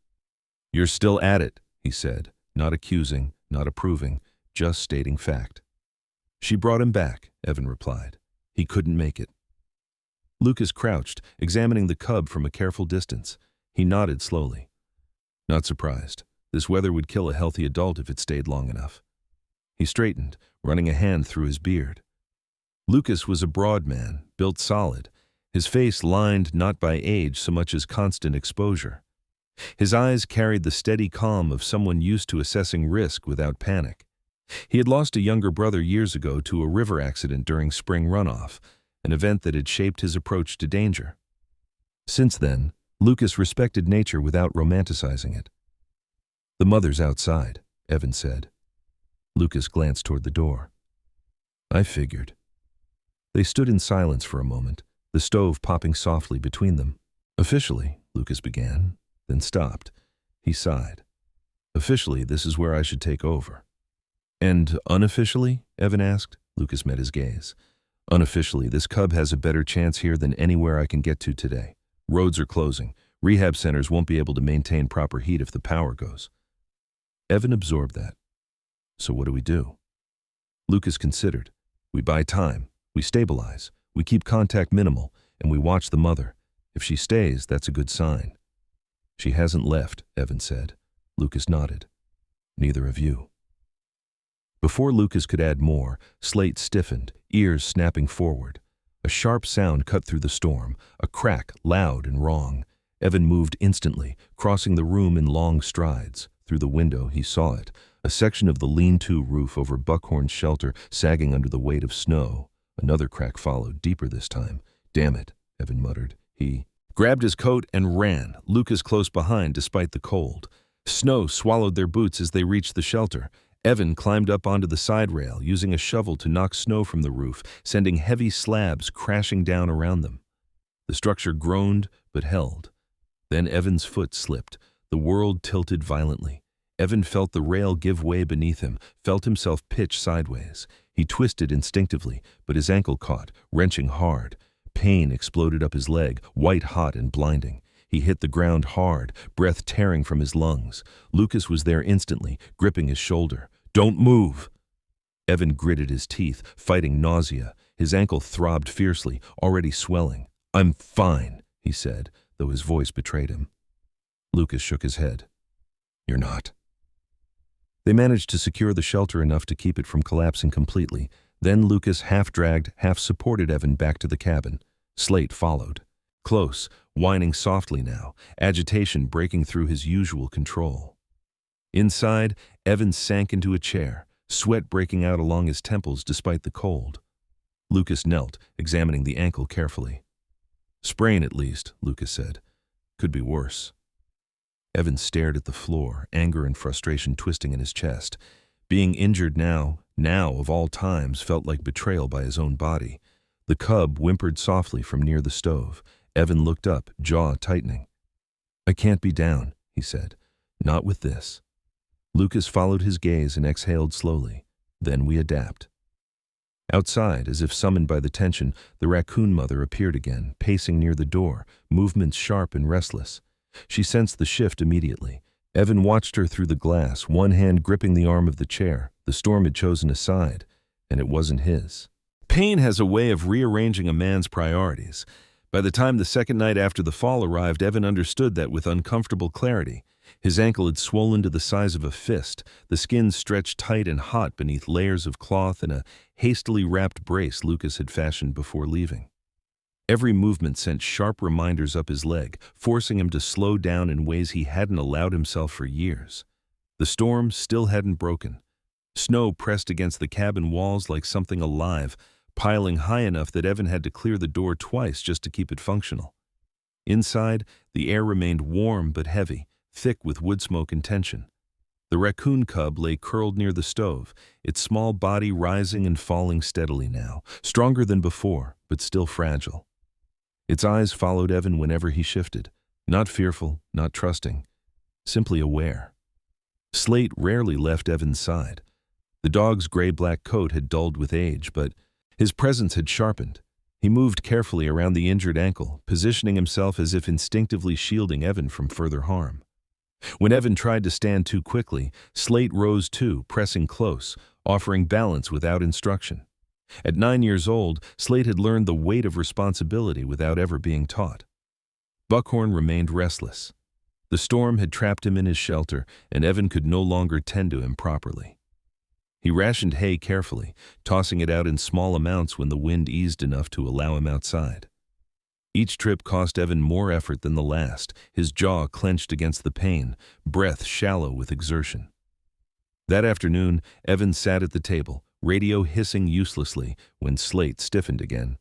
S1: "You're still at it," he said, not accusing, not approving, just stating fact. "She brought him back," Evan replied. "He couldn't make it." Lucas crouched, examining the cub from a careful distance. He nodded slowly. "Not surprised. This weather would kill a healthy adult if it stayed long enough." He straightened, running a hand through his beard. Lucas was a broad man, built solid, his face lined not by age so much as constant exposure. His eyes carried the steady calm of someone used to assessing risk without panic. He had lost a younger brother years ago to a river accident during spring runoff, an event that had shaped his approach to danger. Since then, Lucas respected nature without romanticizing it. "The mother's outside," Evan said. Lucas glanced toward the door. "I figured." They stood in silence for a moment, the stove popping softly between them. "Officially," Lucas began, then stopped. He sighed. "Officially, this is where I should take over." "And unofficially?" Evan asked. Lucas met his gaze. "Unofficially, this cub has a better chance here than anywhere I can get to today. Roads are closing. Rehab centers won't be able to maintain proper heat if the power goes." Evan absorbed that. "So what do we do?" Lucas considered. "We buy time. We stabilize. We keep contact minimal, and we watch the mother. If she stays, that's a good sign." "She hasn't left," Evan said. Lucas nodded. "Neither have you." Before Lucas could add more, Slate stiffened, ears snapping forward. A sharp sound cut through the storm, a crack loud and wrong. Evan moved instantly, crossing the room in long strides. Through the window, he saw it, a section of the lean-to roof over Buckhorn's shelter sagging under the weight of snow. Another crack followed, deeper this time. "Damn it," Evan muttered. He grabbed his coat and ran, Lucas close behind despite the cold. Snow swallowed their boots as they reached the shelter. Evan climbed up onto the side rail, using a shovel to knock snow from the roof, sending heavy slabs crashing down around them. The structure groaned but held. Then Evan's foot slipped. The world tilted violently. Evan felt the rail give way beneath him, felt himself pitch sideways. He twisted instinctively, but his ankle caught, wrenching hard. Pain exploded up his leg, white-hot and blinding. He hit the ground hard, breath tearing from his lungs. Lucas was there instantly, gripping his shoulder. "Don't move!" Evan gritted his teeth, fighting nausea. His ankle throbbed fiercely, already swelling. "I'm fine," he said, though his voice betrayed him. Lucas shook his head. "You're not." They managed to secure the shelter enough to keep it from collapsing completely. Then Lucas half-dragged, half-supported Evan back to the cabin. Slate followed. Close, whining softly now, agitation breaking through his usual control. Inside, Evan sank into a chair, sweat breaking out along his temples despite the cold. Lucas knelt, examining the ankle carefully. "Sprain at least," Lucas said. "Could be worse." Evan stared at the floor, anger and frustration twisting in his chest. Being injured now of all times, felt like betrayal by his own body. The cub whimpered softly from near the stove. Evan looked up, jaw tightening. "I can't be down," he said. "Not with this." Lucas followed his gaze and exhaled slowly. "Then we adapt." Outside, as if summoned by the tension, the raccoon mother appeared again, pacing near the door, movements sharp and restless. She sensed the shift immediately. Evan watched her through the glass, one hand gripping the arm of the chair. The storm had chosen a side, and it wasn't his. Pain has a way of rearranging a man's priorities. By the time the second night after the fall arrived, Evan understood that with uncomfortable clarity. His ankle had swollen to the size of a fist, the skin stretched tight and hot beneath layers of cloth and a hastily wrapped brace Lucas had fashioned before leaving. Every movement sent sharp reminders up his leg, forcing him to slow down in ways he hadn't allowed himself for years. The storm still hadn't broken. Snow pressed against the cabin walls like something alive, piling high enough that Evan had to clear the door twice just to keep it functional. Inside, the air remained warm but heavy, thick with wood smoke and tension. The raccoon cub lay curled near the stove, its small body rising and falling steadily now, stronger than before, but still fragile. Its eyes followed Evan whenever he shifted, not fearful, not trusting, simply aware. Slate rarely left Evan's side. The dog's gray-black coat had dulled with age, but his presence had sharpened. He moved carefully around the injured ankle, positioning himself as if instinctively shielding Evan from further harm. When Evan tried to stand too quickly, Slate rose too, pressing close, offering balance without instruction. At 9 years old, Slate had learned the weight of responsibility without ever being taught. Buckhorn remained restless. The storm had trapped him in his shelter, and Evan could no longer tend to him properly. He rationed hay carefully, tossing it out in small amounts when the wind eased enough to allow him outside. Each trip cost Evan more effort than the last, his jaw clenched against the pain, breath shallow with exertion. That afternoon, Evan sat at the table, radio hissing uselessly, when Slate stiffened again.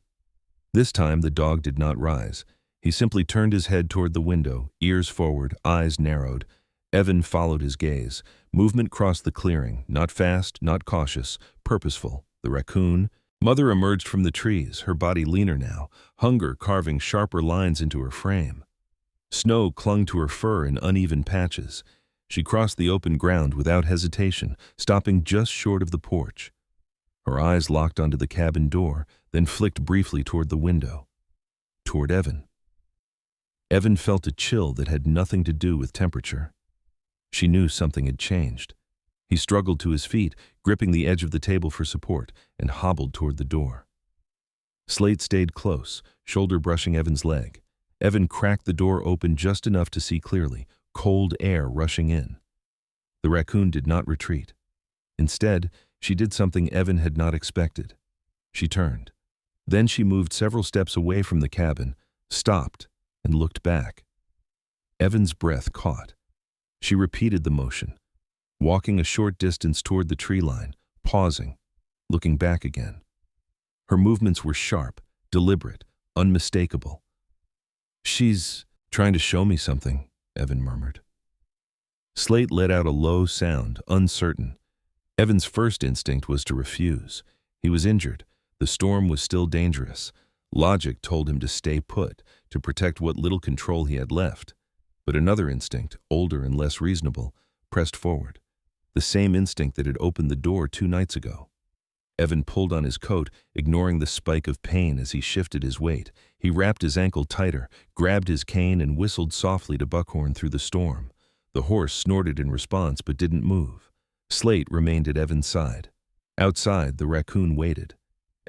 S1: This time the dog did not rise. He simply turned his head toward the window, ears forward, eyes narrowed. Evan followed his gaze. Movement crossed the clearing, not fast, not cautious, purposeful. The raccoon mother emerged from the trees, her body leaner now, hunger carving sharper lines into her frame. Snow clung to her fur in uneven patches. She crossed the open ground without hesitation, stopping just short of the porch. Her eyes locked onto the cabin door, then flicked briefly toward the window. Toward Evan. Evan felt a chill that had nothing to do with temperature. She knew something had changed. He struggled to his feet, gripping the edge of the table for support, and hobbled toward the door. Slate stayed close, shoulder brushing Evan's leg. Evan cracked the door open just enough to see clearly, cold air rushing in. The raccoon did not retreat. Instead, she did something Evan had not expected. She turned. Then she moved several steps away from the cabin, stopped, and looked back. Evan's breath caught. She repeated the motion, walking a short distance toward the tree line, pausing, looking back again. Her movements were sharp, deliberate, unmistakable. "She's trying to show me something," Evan murmured. Slate let out a low sound, uncertain. Evan's first instinct was to refuse. He was injured. The storm was still dangerous. Logic told him to stay put, to protect what little control he had left. But another instinct, older and less reasonable, pressed forward. The same instinct that had opened the door 2 nights ago. Evan pulled on his coat, ignoring the spike of pain as he shifted his weight. He wrapped his ankle tighter, grabbed his cane, and whistled softly to Buckhorn through the storm. The horse snorted in response but didn't move. Slate remained at Evan's side. Outside, the raccoon waited.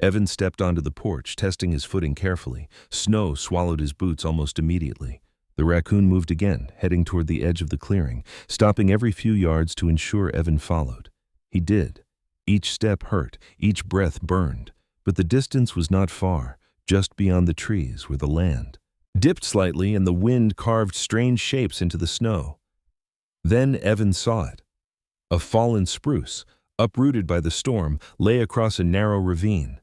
S1: Evan stepped onto the porch, testing his footing carefully. Snow swallowed his boots almost immediately. The raccoon moved again, heading toward the edge of the clearing, stopping every few yards to ensure Evan followed. He did. Each step hurt, each breath burned, but the distance was not far, just beyond the trees where the land dipped slightly and the wind carved strange shapes into the snow. Then Evan saw it. A fallen spruce, uprooted by the storm, lay across a narrow ravine.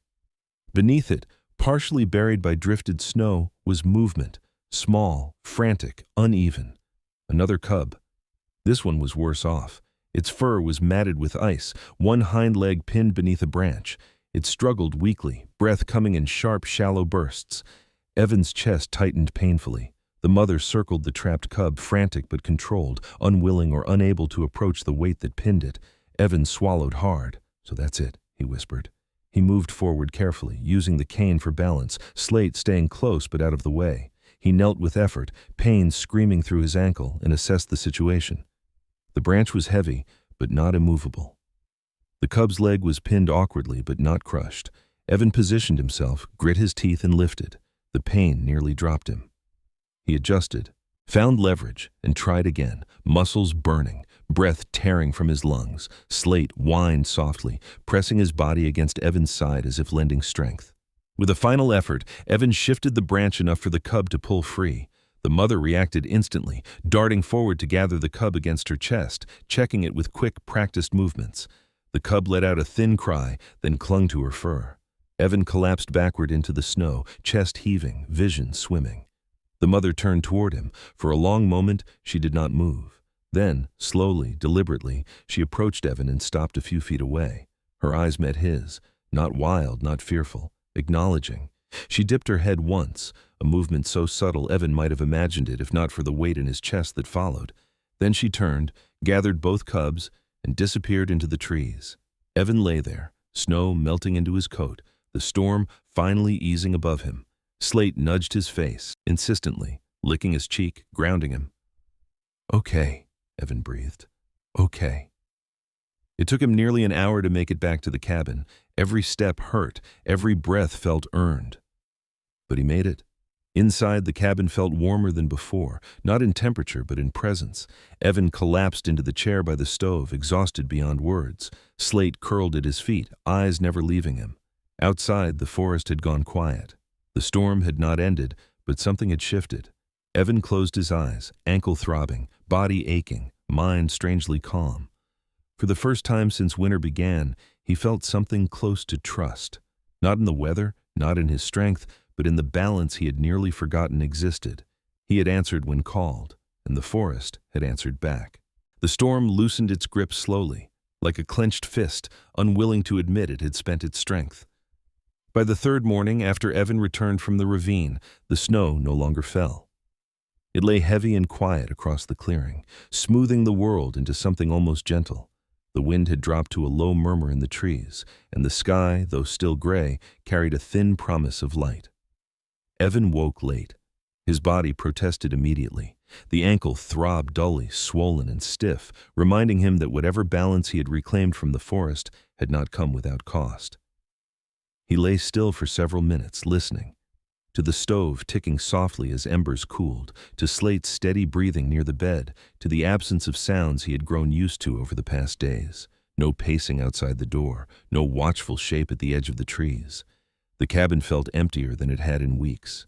S1: Beneath it, partially buried by drifted snow, was movement, small, frantic, uneven. Another cub. This one was worse off. Its fur was matted with ice, one hind leg pinned beneath a branch. It struggled weakly, breath coming in sharp, shallow bursts. Evan's chest tightened painfully. The mother circled the trapped cub, frantic but controlled, unwilling or unable to approach the weight that pinned it. Evan swallowed hard. "So that's it," he whispered. He moved forward carefully, using the cane for balance, Slate staying close but out of the way. He knelt with effort, pain screaming through his ankle, and assessed the situation. The branch was heavy, but not immovable. The cub's leg was pinned awkwardly, but not crushed. Evan positioned himself, grit his teeth, and lifted. The pain nearly dropped him. He adjusted, found leverage, and tried again, muscles burning, breath tearing from his lungs. Slate whined softly, pressing his body against Evan's side as if lending strength. With a final effort, Evan shifted the branch enough for the cub to pull free. The mother reacted instantly, darting forward to gather the cub against her chest, checking it with quick, practiced movements. The cub let out a thin cry, then clung to her fur. Evan collapsed backward into the snow, chest heaving, vision swimming. The mother turned toward him. For a long moment, she did not move. Then, slowly, deliberately, she approached Evan and stopped a few feet away. Her eyes met his, not wild, not fearful, acknowledging. She dipped her head once, a movement so subtle Evan might have imagined it if not for the weight in his chest that followed. Then she turned, gathered both cubs, and disappeared into the trees. Evan lay there, snow melting into his coat, the storm finally easing above him. Slate nudged his face, insistently, licking his cheek, grounding him. "Okay," Evan breathed. "Okay." It took him nearly an hour to make it back to the cabin. Every step hurt, every breath felt earned. But he made it. Inside, the cabin felt warmer than before, not in temperature but in presence. Evan collapsed into the chair by the stove, exhausted beyond words. Slate curled at his feet, eyes never leaving him. Outside, the forest had gone quiet. The storm had not ended, but something had shifted. Evan closed his eyes, ankle throbbing, body aching, mind strangely calm. For the first time since winter began, he felt something close to trust. Not in the weather, not in his strength, but in the balance he had nearly forgotten existed. He had answered when called, and the forest had answered back. The storm loosened its grip slowly, like a clenched fist, unwilling to admit it had spent its strength. By the third morning, after Evan returned from the ravine, the snow no longer fell. It lay heavy and quiet across the clearing, smoothing the world into something almost gentle. The wind had dropped to a low murmur in the trees, and the sky, though still gray, carried a thin promise of light. Evan woke late. His body protested immediately. The ankle throbbed dully, swollen and stiff, reminding him that whatever balance he had reclaimed from the forest had not come without cost. He lay still for several minutes, listening. To the stove ticking softly as embers cooled, to Slate's steady breathing near the bed, to the absence of sounds he had grown used to over the past days. No pacing outside the door, no watchful shape at the edge of the trees. The cabin felt emptier than it had in weeks.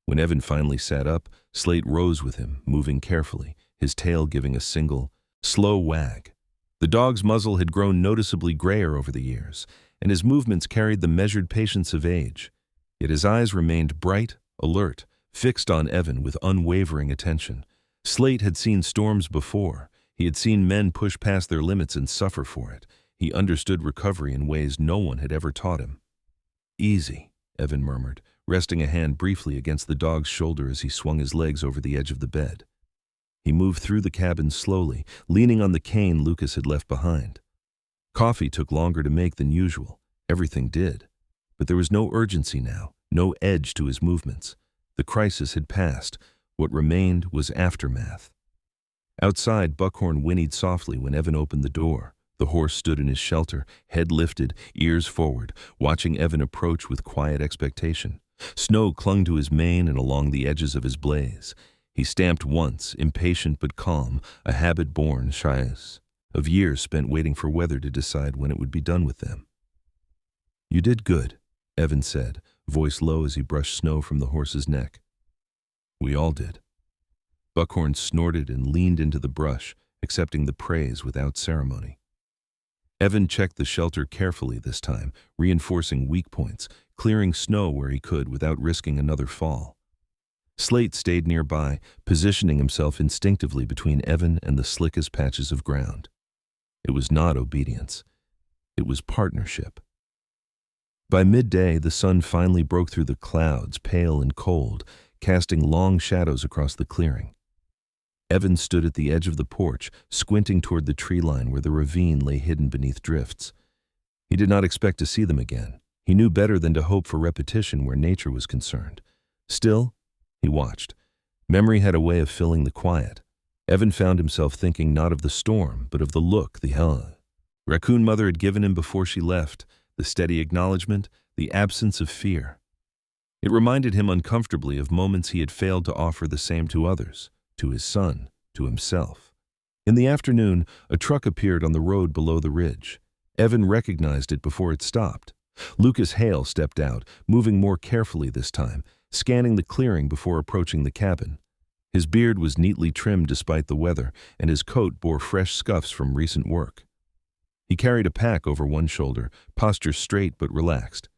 S1: When Evan finally sat up, Slate rose with him, moving carefully, his tail giving a single, slow wag. The dog's muzzle had grown noticeably grayer over the years, and his movements carried the measured patience of age. Yet his eyes remained bright, alert, fixed on Evan with unwavering attention. Slate had seen storms before. He had seen men push past their limits and suffer for it. He understood recovery in ways no one had ever taught him. "Easy," Evan murmured, resting a hand briefly against the dog's shoulder as he swung his legs over the edge of the bed. He moved through the cabin slowly, leaning on the cane Lucas had left behind. Coffee took longer to make than usual. Everything did. But there was no urgency now, no edge to his movements. The crisis had passed. What remained was aftermath. Outside, Buckhorn whinnied softly when Evan opened the door. The horse stood in his shelter, head lifted, ears forward, watching Evan approach with quiet expectation. Snow clung to his mane and along the edges of his blaze. He stamped once, impatient but calm, a habit born shyes of years spent waiting for weather to decide when it would be done with them. "You did good," Evan said, voice low as he brushed snow from the horse's neck. "We all did." Buckhorn snorted and leaned into the brush, accepting the praise without ceremony. Evan checked the shelter carefully this time, reinforcing weak points, clearing snow where he could without risking another fall. Slate stayed nearby, positioning himself instinctively between Evan and the slickest patches of ground. It was not obedience. It was partnership. By midday, the sun finally broke through the clouds, pale and cold, casting long shadows across the clearing. Evan stood at the edge of the porch, squinting toward the tree line where the ravine lay hidden beneath drifts. He did not expect to see them again. He knew better than to hope for repetition where nature was concerned. Still, he watched. Memory had a way of filling the quiet. Evan found himself thinking not of the storm, but of the look the Raccoon Mother had given him before she left, the steady acknowledgement, the absence of fear. It reminded him uncomfortably of moments he had failed to offer the same to others, to his son, to himself. In the afternoon, a truck appeared on the road below the ridge. Evan recognized it before it stopped. Lucas Hale stepped out, moving more carefully this time, scanning the clearing before approaching the cabin. His beard was neatly trimmed despite the weather, and his coat bore fresh scuffs from recent work. He carried a pack over one shoulder, posture straight but relaxed.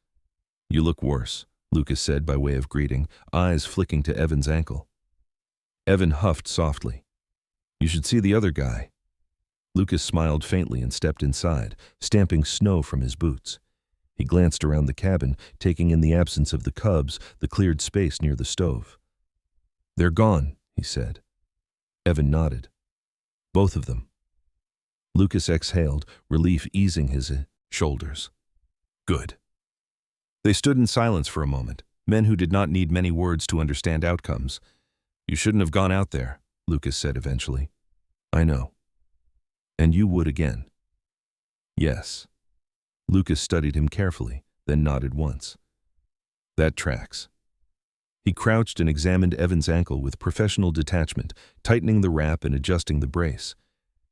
S1: "You look worse," Lucas said by way of greeting, eyes flicking to Evan's ankle. Evan huffed softly. "You should see the other guy." Lucas smiled faintly and stepped inside, stamping snow from his boots. He glanced around the cabin, taking in the absence of the cubs, the cleared space near the stove. "They're gone," he said. Evan nodded. "Both of them." Lucas exhaled, relief easing his shoulders. "Good." They stood in silence for a moment, men who did not need many words to understand outcomes. "You shouldn't have gone out there," Lucas said eventually. "I know." "And you would again." "Yes." Lucas studied him carefully, then nodded once. "That tracks." He crouched and examined Evan's ankle with professional detachment, tightening the wrap and adjusting the brace.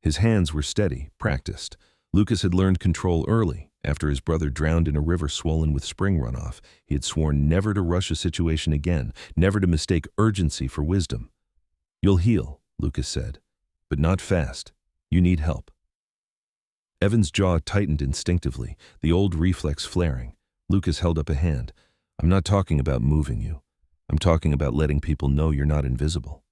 S1: His hands were steady, practiced. Lucas had learned control early. After his brother drowned in a river swollen with spring runoff, he had sworn never to rush a situation again, never to mistake urgency for wisdom. "You'll heal," Lucas said, "but not fast. You need help." Evan's jaw tightened instinctively, the old reflex flaring. Lucas held up a hand. "I'm not talking about moving you. I'm talking about letting people know you're not invisible."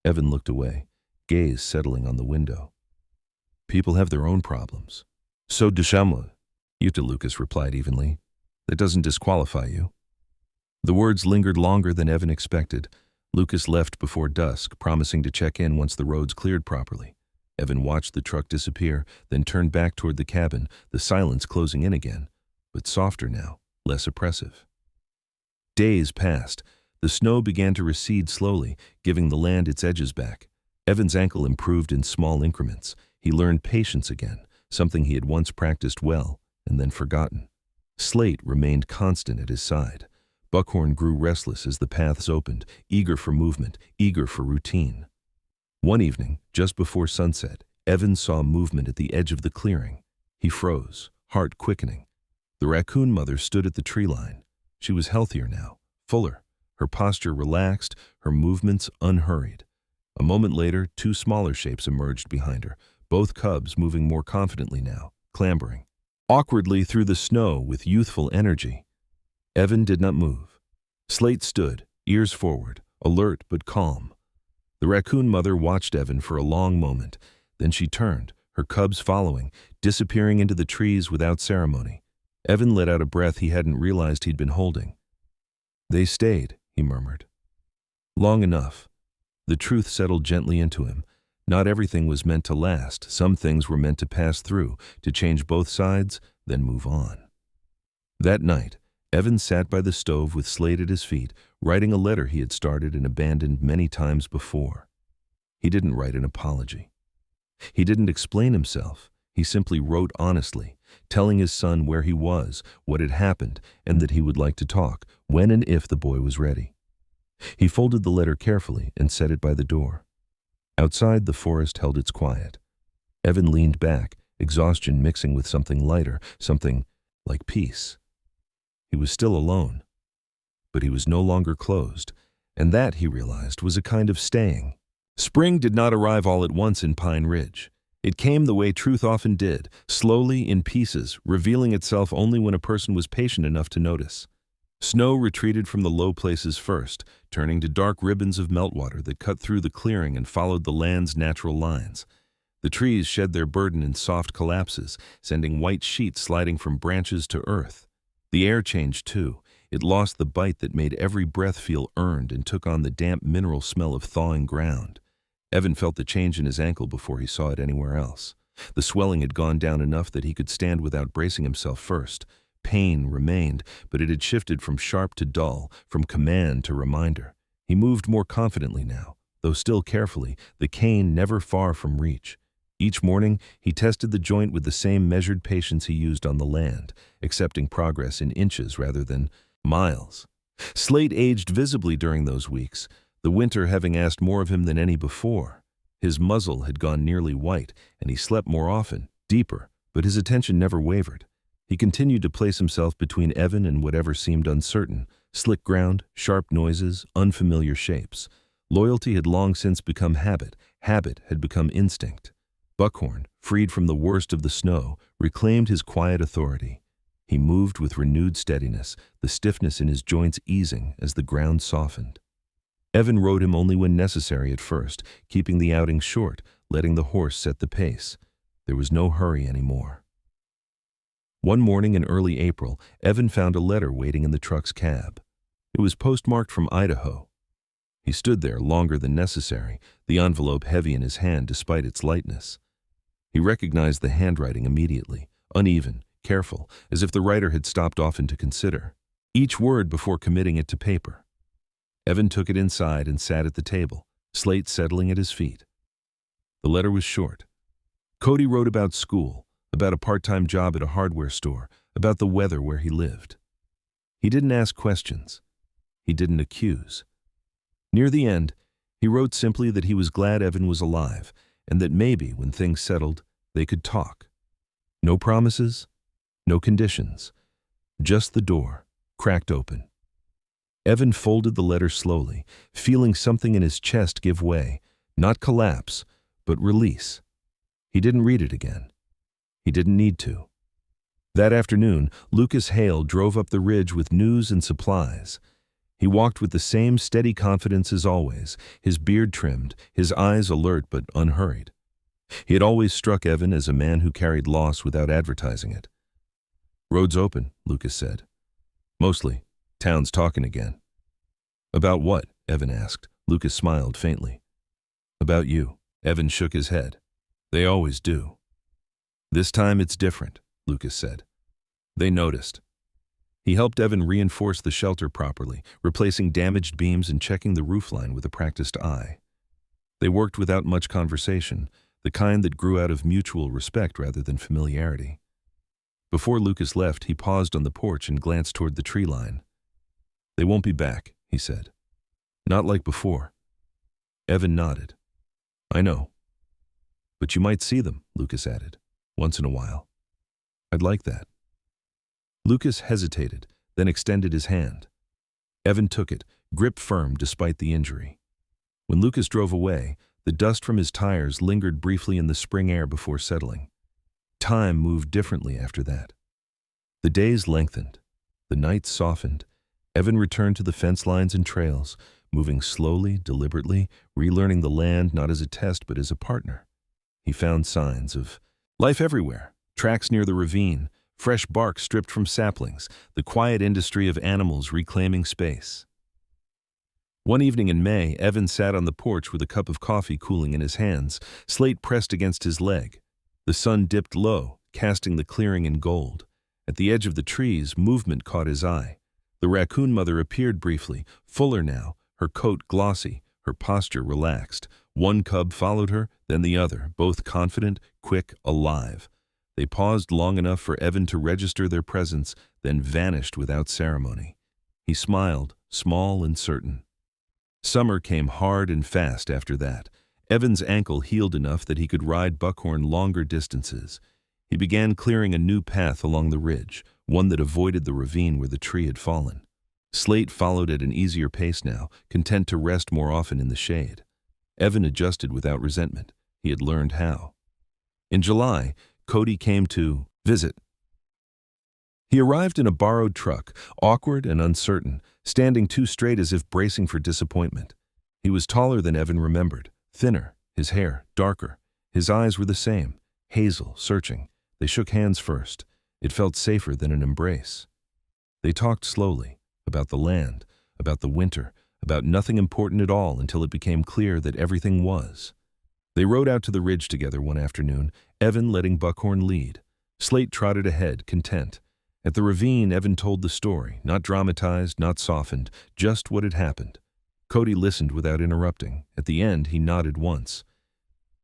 S1: Evan looked away, gaze settling on the window. "People have their own problems." "So do Shamla," Yuta, Lucas replied evenly. "That doesn't disqualify you." The words lingered longer than Evan expected. Lucas left before dusk, promising to check in once the roads cleared properly. Evan watched the truck disappear, then turned back toward the cabin, the silence closing in again, but softer now, less oppressive. Days passed. The snow began to recede slowly, giving the land its edges back. Evan's ankle improved in small increments. He learned patience again, something he had once practiced well and then forgotten. Slate remained constant at his side. Buckhorn grew restless as the paths opened, eager for movement, eager for routine. One evening, just before sunset, Evan saw movement at the edge of the clearing. He froze, heart quickening. The Raccoon Mother stood at the tree line. She was healthier now, fuller, her posture relaxed, her movements unhurried. A moment later, two smaller shapes emerged behind her, both cubs moving more confidently now, clambering awkwardly through the snow with youthful energy. Evan did not move. Slate stood, ears forward, alert but calm. The Raccoon Mother watched Evan for a long moment. Then she turned, her cubs following, disappearing into the trees without ceremony. Evan let out a breath he hadn't realized he'd been holding. "They stayed," he murmured. "Long enough." The truth settled gently into him. Not everything was meant to last. Some things were meant to pass through, to change both sides, then move on. That night, Evan sat by the stove with Slate at his feet, writing a letter he had started and abandoned many times before. He didn't write an apology. He didn't explain himself. He simply wrote honestly, telling his son where he was, what had happened, and that he would like to talk, when and if the boy was ready. He folded the letter carefully and set it by the door. Outside, the forest held its quiet. Evan leaned back, exhaustion mixing with something lighter, something like peace. He was still alone, but he was no longer closed, and that, he realized, was a kind of staying. Spring did not arrive all at once in Pine Ridge. It came the way truth often did, slowly, in pieces, revealing itself only when a person was patient enough to notice. Snow retreated from the low places first, turning to dark ribbons of meltwater that cut through the clearing and followed the land's natural lines. The trees shed their burden in soft collapses, sending white sheets sliding from branches to earth. The air changed too. It lost the bite that made every breath feel earned and took on the damp mineral smell of thawing ground. Evan felt the change in his ankle before he saw it anywhere else. The swelling had gone down enough that he could stand without bracing himself first. Pain remained, but it had shifted from sharp to dull, from command to reminder. He moved more confidently now, though still carefully, the cane never far from reach. Each morning, he tested the joint with the same measured patience he used on the land, accepting progress in inches rather than miles. Slate aged visibly during those weeks, the winter having asked more of him than any before. His muzzle had gone nearly white, and he slept more often, deeper, but his attention never wavered. He continued to place himself between Evan and whatever seemed uncertain, slick ground, sharp noises, unfamiliar shapes. Loyalty had long since become habit. Habit had become instinct. Buckhorn, freed from the worst of the snow, reclaimed his quiet authority. He moved with renewed steadiness, the stiffness in his joints easing as the ground softened. Evan rode him only when necessary at first, keeping the outing short, letting the horse set the pace. There was no hurry anymore. One morning in early April, Evan found a letter waiting in the truck's cab. It was postmarked from Idaho. He stood there longer than necessary, the envelope heavy in his hand despite its lightness. He recognized the handwriting immediately, uneven, careful, as if the writer had stopped often to consider each word before committing it to paper. Evan took it inside and sat at the table, Slate settling at his feet. The letter was short. Cody wrote about school, about a part-time job at a hardware store, about the weather where he lived. He didn't ask questions. He didn't accuse. Near the end, he wrote simply that he was glad Evan was alive, and that maybe, when things settled, they could talk. No promises, no conditions, just the door, cracked open. Evan folded the letter slowly, feeling something in his chest give way, not collapse, but release. He didn't read it again. He didn't need to. That afternoon, Lucas Hale drove up the ridge with news and supplies. He walked with the same steady confidence as always, his beard trimmed, his eyes alert but unhurried. He had always struck Evan as a man who carried loss without advertising it. "Road's open," Lucas said. "Mostly. Town's talking again." "About what?" Evan asked. Lucas smiled faintly. "About you." Evan shook his head. "They always do." "This time it's different," Lucas said. They noticed. He helped Evan reinforce the shelter properly, replacing damaged beams and checking the roofline with a practiced eye. They worked without much conversation, the kind that grew out of mutual respect rather than familiarity. Before Lucas left, he paused on the porch and glanced toward the tree line. "They won't be back," he said. "Not like before." Evan nodded. "I know. But you might see them," Lucas added, "once in a while." "I'd like that." Lucas hesitated, then extended his hand. Evan took it, grip firm despite the injury. When Lucas drove away, the dust from his tires lingered briefly in the spring air before settling. Time moved differently after that. The days lengthened. The nights softened. Evan returned to the fence lines and trails, moving slowly, deliberately, relearning the land not as a test but as a partner. He found signs of life everywhere, tracks near the ravine, fresh bark stripped from saplings, the quiet industry of animals reclaiming space. One evening in May, Evan sat on the porch with a cup of coffee cooling in his hands, Slate pressed against his leg. The sun dipped low, casting the clearing in gold. At the edge of the trees, movement caught his eye. The raccoon mother appeared briefly, fuller now, her coat glossy, her posture relaxed. One cub followed her, then the other, both confident, quick, alive. They paused long enough for Evan to register their presence, then vanished without ceremony. He smiled, small and certain. Summer came hard and fast after that. Evan's ankle healed enough that he could ride Buckhorn longer distances. He began clearing a new path along the ridge, one that avoided the ravine where the tree had fallen. Slate followed at an easier pace now, content to rest more often in the shade. Evan adjusted without resentment. He had learned how. In July, Cody came to visit. He arrived in a borrowed truck, awkward and uncertain, standing too straight as if bracing for disappointment. He was taller than Evan remembered, thinner, his hair darker. His eyes were the same, hazel, searching. They shook hands first. It felt safer than an embrace. They talked slowly, about the land, about the winter, about nothing important at all until it became clear that everything was. They rode out to the ridge together one afternoon, Evan letting Buckhorn lead. Slate trotted ahead, content. At the ravine, Evan told the story, not dramatized, not softened, just what had happened. Cody listened without interrupting. At the end, he nodded once.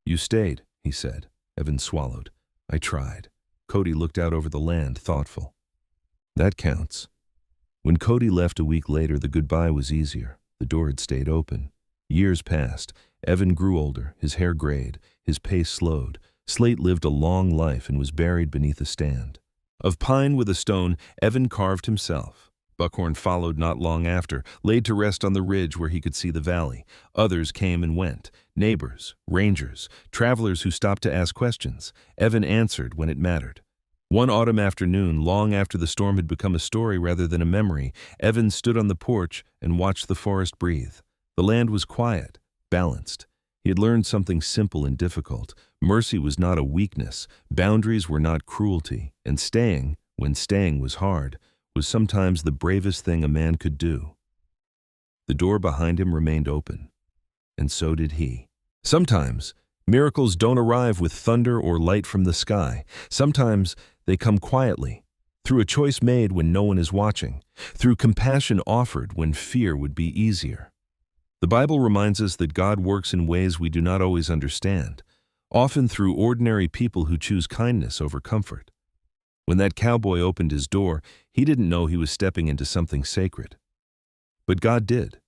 S1: "You stayed," he said. Evan swallowed. "I tried." Cody looked out over the land, thoughtful. "That counts." When Cody left a week later, the goodbye was easier. The door had stayed open. Years passed. Evan grew older, his hair grayed, his pace slowed. Slate lived a long life and was buried beneath a stand. Of pine with a stone, Evan carved himself. Buckhorn followed not long after, laid to rest on the ridge where he could see the valley. Others came and went, neighbors, rangers, travelers who stopped to ask questions. Evan answered when it mattered. One autumn afternoon, long after the storm had become a story rather than a memory, Evan stood on the porch and watched the forest breathe. The land was quiet, balanced. He had learned something simple and difficult. Mercy was not a weakness, boundaries were not cruelty, and staying, when staying was hard, was sometimes the bravest thing a man could do. The door behind him remained open, and so did he. Sometimes, miracles don't arrive with thunder or light from the sky. Sometimes they come quietly, through a choice made when no one is watching, through compassion offered when fear would be easier. The Bible reminds us that God works in ways we do not always understand, often through ordinary people who choose kindness over comfort. When that cowboy opened his door, he didn't know he was stepping into something sacred. But God did.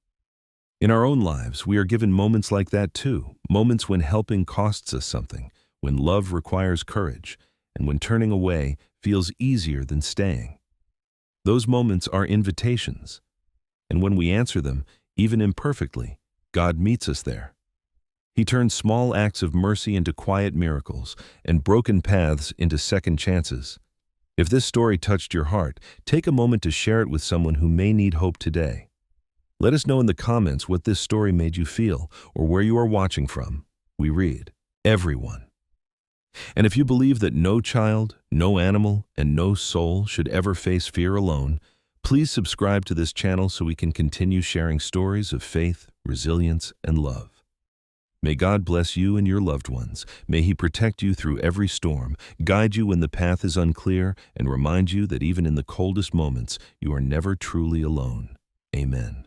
S1: In our own lives, we are given moments like that too, moments when helping costs us something, when love requires courage, and when turning away feels easier than staying. Those moments are invitations, and when we answer them, even imperfectly, God meets us there. He turns small acts of mercy into quiet miracles, and broken paths into second chances. If this story touched your heart, take a moment to share it with someone who may need hope today. Let us know in the comments what this story made you feel, or where you are watching from. We read, everyone. And if you believe that no child, no animal, and no soul should ever face fear alone, please subscribe to this channel so we can continue sharing stories of faith, resilience, and love. May God bless you and your loved ones. May He protect you through every storm, guide you when the path is unclear, and remind you that even in the coldest moments, you are never truly alone. Amen.